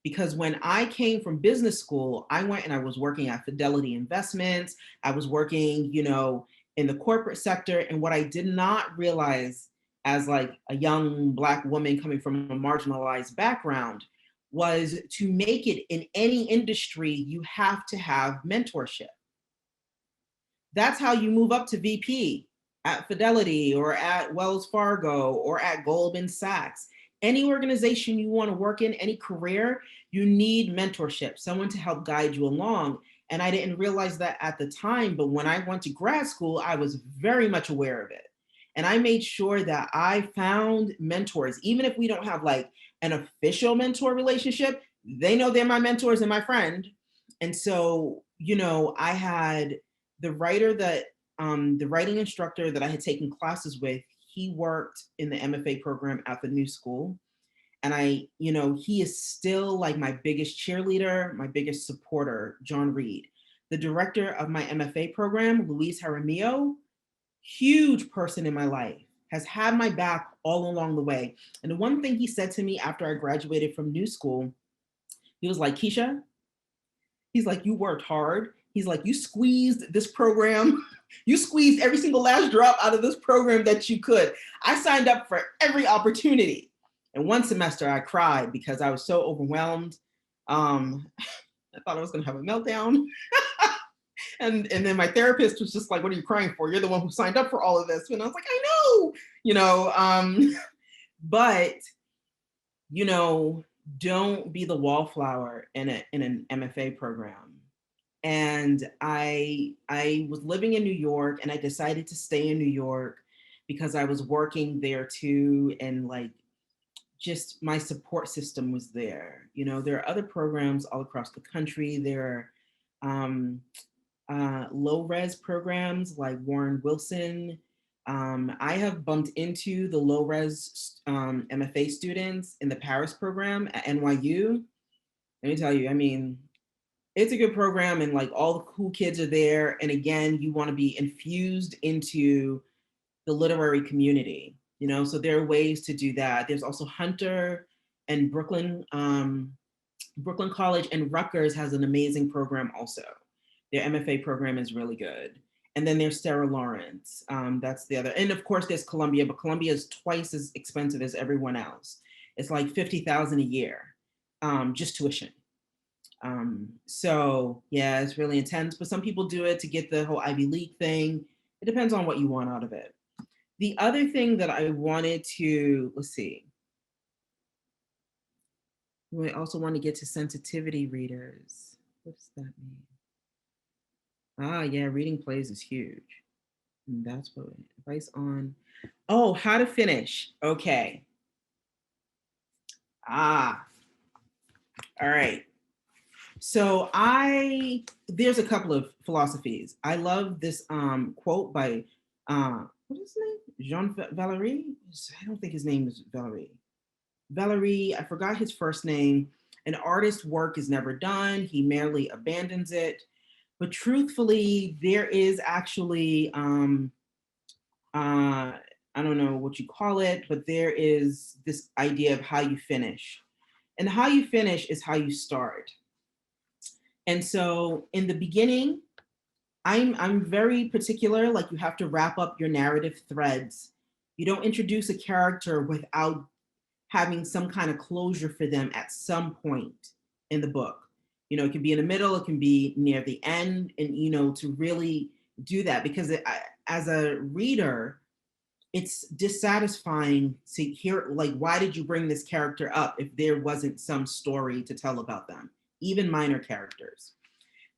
Because when I came from business school, I went and I was working at Fidelity Investments. I was working, in the corporate sector. And what I did not realize as like a young Black woman coming from a marginalized background was to make it in any industry, you have to have mentorship. That's how you move up to VP at Fidelity or at Wells Fargo or at Goldman Sachs. Any organization you want to work in, any career, you need mentorship, someone to help guide you along. And I didn't realize that at the time, but when I went to grad school, I was very much aware of it. And I made sure that I found mentors, even if we don't have like an official mentor relationship, they know they're my mentors and my friend. And so, I had the the writing instructor that I had taken classes with, he worked in the MFA program at the new school. And he is still like my biggest cheerleader, my biggest supporter, John Reed. The director of my MFA program, Luis Jaramillo, huge person in my life, has had my back all along the way. And the one thing he said to me after I graduated from new school, he was like, Keisha, he's like, you worked hard. He's like, you squeezed this program. You squeezed every single last drop out of this program that you could. I signed up for every opportunity. And one semester I cried because I was so overwhelmed. I thought I was going to have a meltdown. and then my therapist was just like, what are you crying for? You're the one who signed up for all of this. And I was like, I know, but, don't be the wallflower in an MFA program. And I was living in New York and I decided to stay in New York because I was working there too. And like, just my support system was there. There are other programs all across the country. There are low res programs like Warren Wilson. I have bumped into the low res MFA students in the Paris program at NYU. Let me tell you, I mean, it's a good program and like all the cool kids are there. And again, you want to be infused into the literary community, so there are ways to do that. There's also Hunter and Brooklyn College, and Rutgers has an amazing program also. Their MFA program is really good. And then there's Sarah Lawrence. That's the other. And of course, there's Columbia, but Columbia is twice as expensive as everyone else. It's like $50,000 a year, just tuition. So yeah, it's really intense, but some people do it to get the whole Ivy League thing. It depends on what you want out of it. The other thing that I wanted to, let's see, we also want to get to sensitivity readers. What does that mean? Ah, yeah, reading plays is huge. And that's what advice on. Oh, how to finish. Okay. Ah, all right. So there's a couple of philosophies. I love this quote by what is his name? Jean Valery? I don't think his name is Valery. Valery, I forgot his first name. An artist's work is never done. He merely abandons it. But truthfully, there is actually I don't know what you call it, but there is this idea of how you finish. And how you finish is how you start. And so in the beginning, I'm very particular, like you have to wrap up your narrative threads. You don't introduce a character without having some kind of closure for them at some point in the book. You know, it can be in the middle, it can be near the end, and you know, to really do that, because as a reader, it's dissatisfying to hear, like, why did you bring this character up if there wasn't some story to tell about them, even minor characters.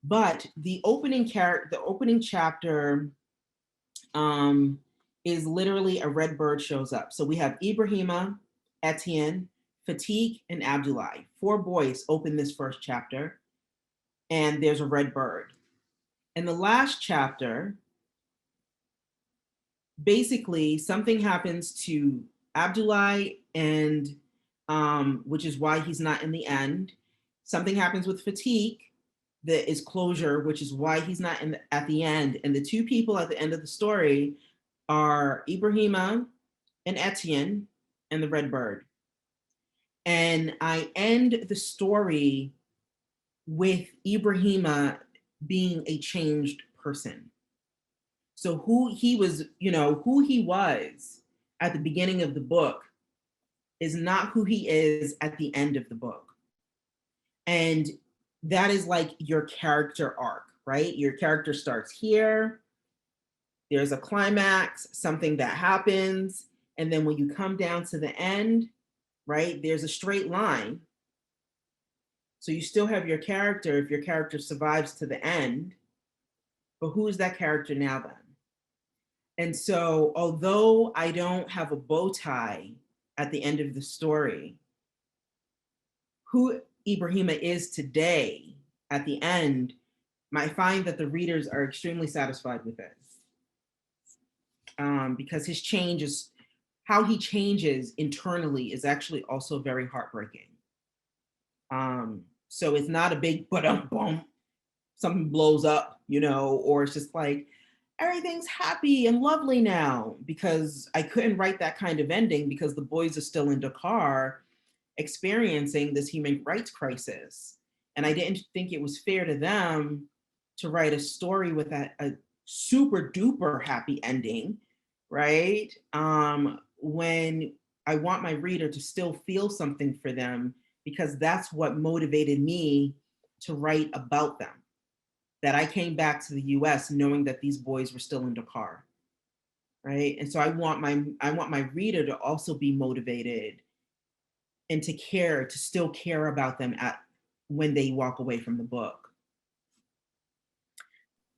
But the opening chapter um, is literally a red bird shows up. So we have Ibrahima, Etienne, Fatigue, and Abdullah. 4 boys open this first chapter, and there's a red bird. In the last chapter, basically something happens to Abdullah, and which is why he's not in the end. Something happens with Fatigue that is closure, which is why he's not at the end. And the 2 people at the end of the story are Ibrahima and Etienne and the red bird. And I end the story with Ibrahima being a changed person. So who he was, you know, who he was at the beginning of the book is not who he is at the end of the book. And that is like your character arc, right? Your character starts here, there's a climax, something that happens, and then when you come down to the end, right, there's a straight line. So you still have your character if your character survives to the end, but who is that character now then? And so, although I don't have a bow tie at the end of the story, who Ibrahima is today at the end, I find that the readers are extremely satisfied with it. Because his change is, how he changes internally is actually also very heartbreaking. So it's not a big boom, something blows up, you know, or it's just like, everything's happy and lovely now, because I couldn't write that kind of ending because the boys are still in Dakar experiencing this human rights crisis. And I didn't think it was fair to them to write a story with a super duper happy ending, right? When I want my reader to still feel something for them, because that's what motivated me to write about them. That I came back to the US knowing that these boys were still in Dakar, right? And so I want my reader to also be motivated and to care, to still care about them at when they walk away from the book.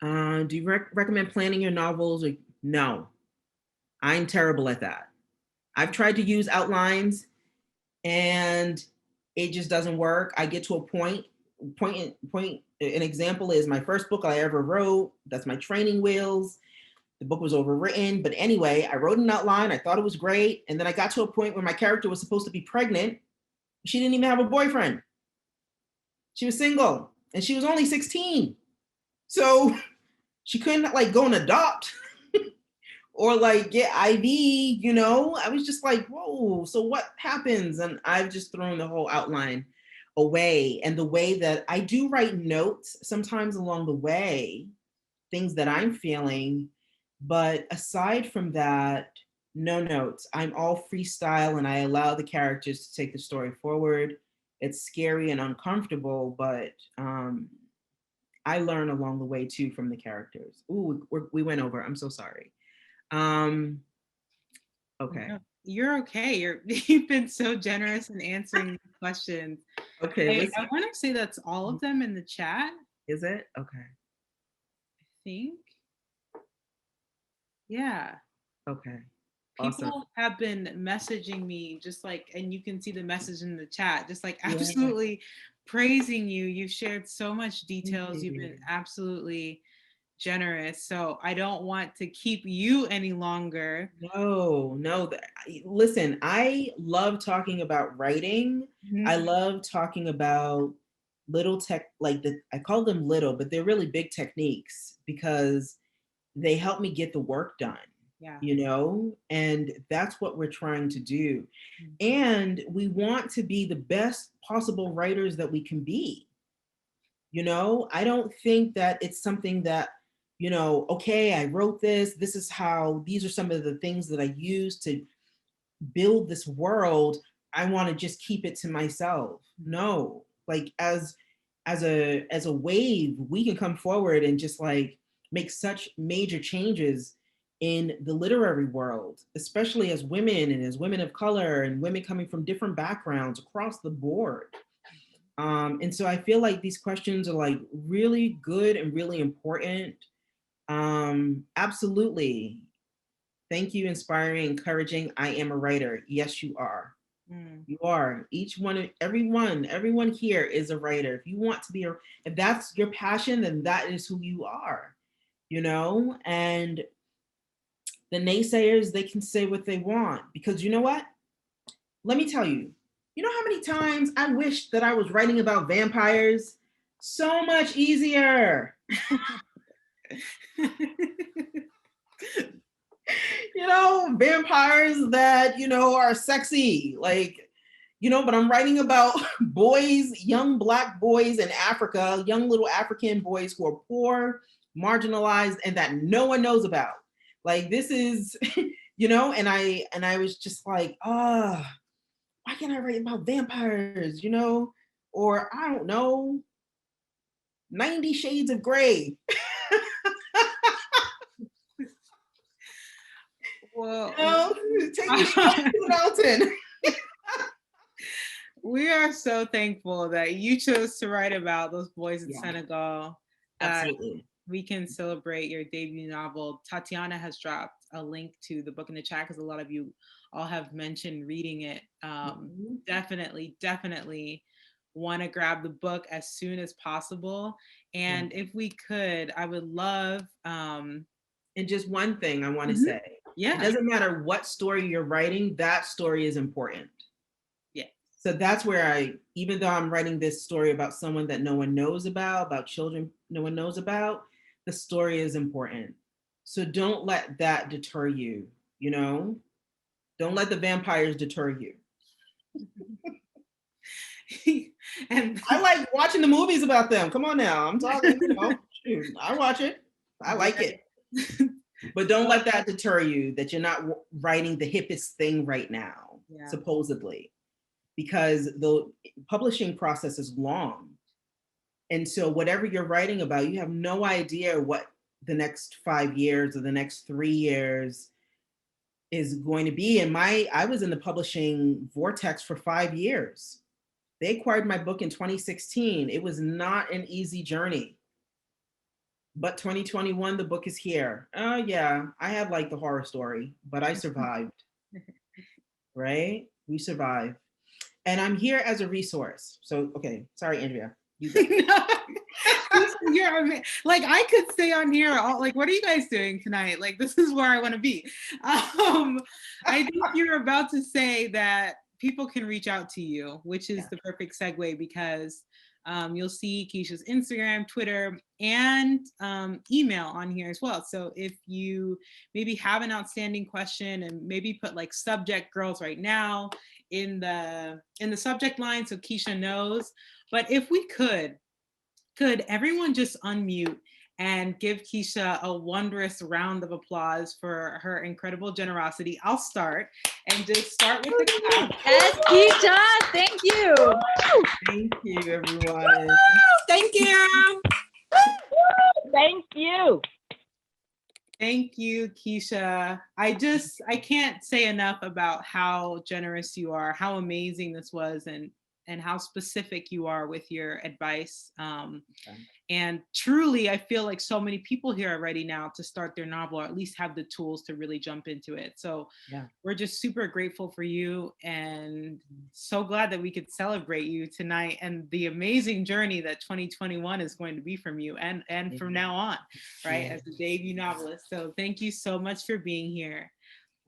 Do you recommend planning your novels? Or, no, I'm terrible at that. I've tried to use outlines and it just doesn't work. I get to a point. An example is my first book I ever wrote. That's my training wheels. The book was overwritten, but anyway, I wrote an outline. I thought it was great, and then I got to a point where my character was supposed to be pregnant. She didn't even have a boyfriend. She was single, and she was only 16. So she couldn't like go and adopt or like get IV, you know? I was just like, whoa, so what happens? And I've just thrown the whole outline away. And the way that I do write notes sometimes along the way, things that I'm feeling. But aside from that, no notes. I'm all freestyle and I allow the characters to take the story forward. It's scary and uncomfortable, but I learn along the way too from the characters. Ooh, we went over. I'm so sorry. Okay. No, you're okay. You've been so generous in answering these questions. Okay, I want to say that's all of them in the chat. Is it? Okay. I think. Yeah. Okay. People Awesome. have been messaging me just like, and you can see the message in the chat, just like Yeah. absolutely praising you. You've shared so much details. You've been absolutely generous. So I don't want to keep you any longer. No. Listen, I love talking about writing. I Mhm. love talking about little tech, like I call them little, but they're really big techniques because they help me get the work done. Yeah. and that's what we're trying to do. Mhm. And we want to be the best possible writers that we can be. I don't think that it's something that, okay, I wrote this. This is how, these are some of the things that I use to build this world. I want to just keep it to myself. No, like as a wave, we can come forward and just like make such major changes in the literary world, especially as women and as women of color and women coming from different backgrounds across the board. And so I feel like these questions are like really good and really important. Absolutely. Thank you, inspiring, encouraging. I am a writer. Yes, you are. Mm. You are. Each one, everyone here is a writer. If you want to be if that's your passion, then that is who you are, and the naysayers, they can say what they want, because you know what? Let me tell you, you know how many times I wish that I was writing about vampires? So much easier. Vampires that, are sexy, like, but I'm writing about boys, young Black boys in Africa, young little African boys who are poor, marginalized, and that no one knows about. Like, this is, and I was just like, why can't I write about vampires, or I don't know, 90 Shades of Grey. Well, Take me straight to the mountain. we are so thankful that you chose to write about those boys in Yeah, Senegal, that absolutely. we can celebrate your debut novel. Tatiana has dropped a link to the book in the chat because a lot of you all have mentioned reading it. Mhm. Definitely, definitely want to grab the book as soon as possible. Yeah. And if we could, I would love. And just one thing I want to Mhm. say, it Yeah, doesn't matter what story you're writing, that story is important. yeah. So that's where even though I'm writing this story about someone that no one knows about children no one knows about, the story is important. So don't let that deter you, you know? Don't let the vampires deter you. And I like watching the movies about them. Come on now. I'm talking, shoot, I watch it. I like it. But don't let that deter you that you're not writing the hippest thing right now, yeah. supposedly, because the publishing process is long. And so, whatever you're writing about, you have no idea what the next 5 years or the next 3 years is going to be. And I was in the publishing vortex for 5 years. They acquired my book in 2016. It was not an easy journey. But 2021, the book is here. Oh, yeah, I had like the horror story, but I survived, right? We survived. And I'm here as a resource. So, okay, sorry, Andrea, you go. Like, I could stay on here like, what are you guys doing tonight? Like, this is where I want to be. I think you're about to say that people can reach out to you, which is Yeah. the perfect segue, because you'll see Keisha's Instagram, Twitter, and email on here as well. So if you maybe have an outstanding question, and maybe put like subject girls right now in the subject line so Keisha knows. But if we could everyone just unmute and give Keisha a wondrous round of applause for her incredible generosity? I'll start, and just start with the clap. Yes, Keisha, thank you. Thank you, everyone. Thank you. Thank you. Thank you, Keisha. I can't say enough about how generous you are, how amazing this was, and how specific you are with your advice. Okay. And truly, I feel like so many people here are ready now to start their novel, or at least have the tools to really jump into it. So Yeah. we're just super grateful for you, and so glad that we could celebrate you tonight and the amazing journey that 2021 is going to be from you, and from now on, right, Yeah. as a debut novelist. So thank you so much for being here.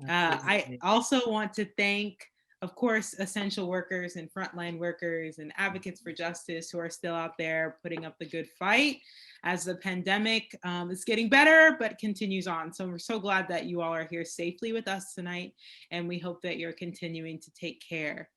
I Absolutely. also want to thank of course, essential workers and frontline workers and advocates for justice who are still out there putting up the good fight as the pandemic is getting better, but continues on. So we're so glad that you all are here safely with us tonight, and we hope that you're continuing to take care.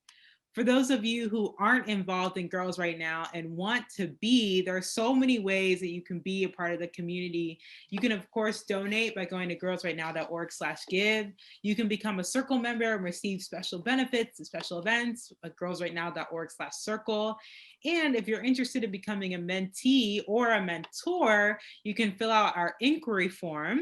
For those of you who aren't involved in Girls Right Now and want to be, there are so many ways that you can be a part of the community. You can, of course, donate by going to girlsrightnow.org/give. You can become a circle member and receive special benefits and special events at girlsrightnow.org/circle. And if you're interested in becoming a mentee or a mentor, you can fill out our inquiry form.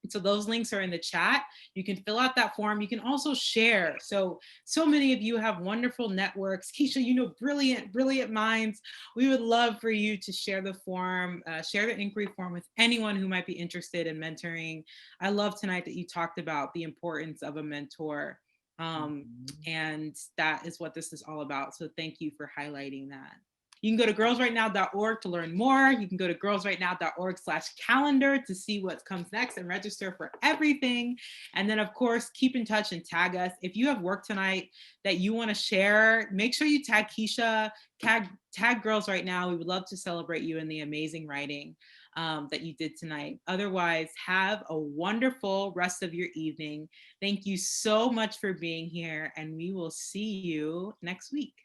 So those links are in the chat. You can fill out that form. You can also share. So many of you have wonderful networks. Keisha, you know, brilliant minds. We would love for you to share the form, share the inquiry form with anyone who might be interested in mentoring. I love tonight that you talked about the importance of a mentor. And that is what this is all about. So thank you for highlighting that. You can go to girlsrightnow.org to learn more. You can go to girlsrightnow.org/calendar to see what comes next and register for everything. And then, of course, keep in touch and tag us. If you have work tonight that you want to share, make sure you tag Keisha, tag Girls Right Now. We would love to celebrate you and the amazing writing that you did tonight. Otherwise, have a wonderful rest of your evening. Thank you so much for being here, and we will see you next week.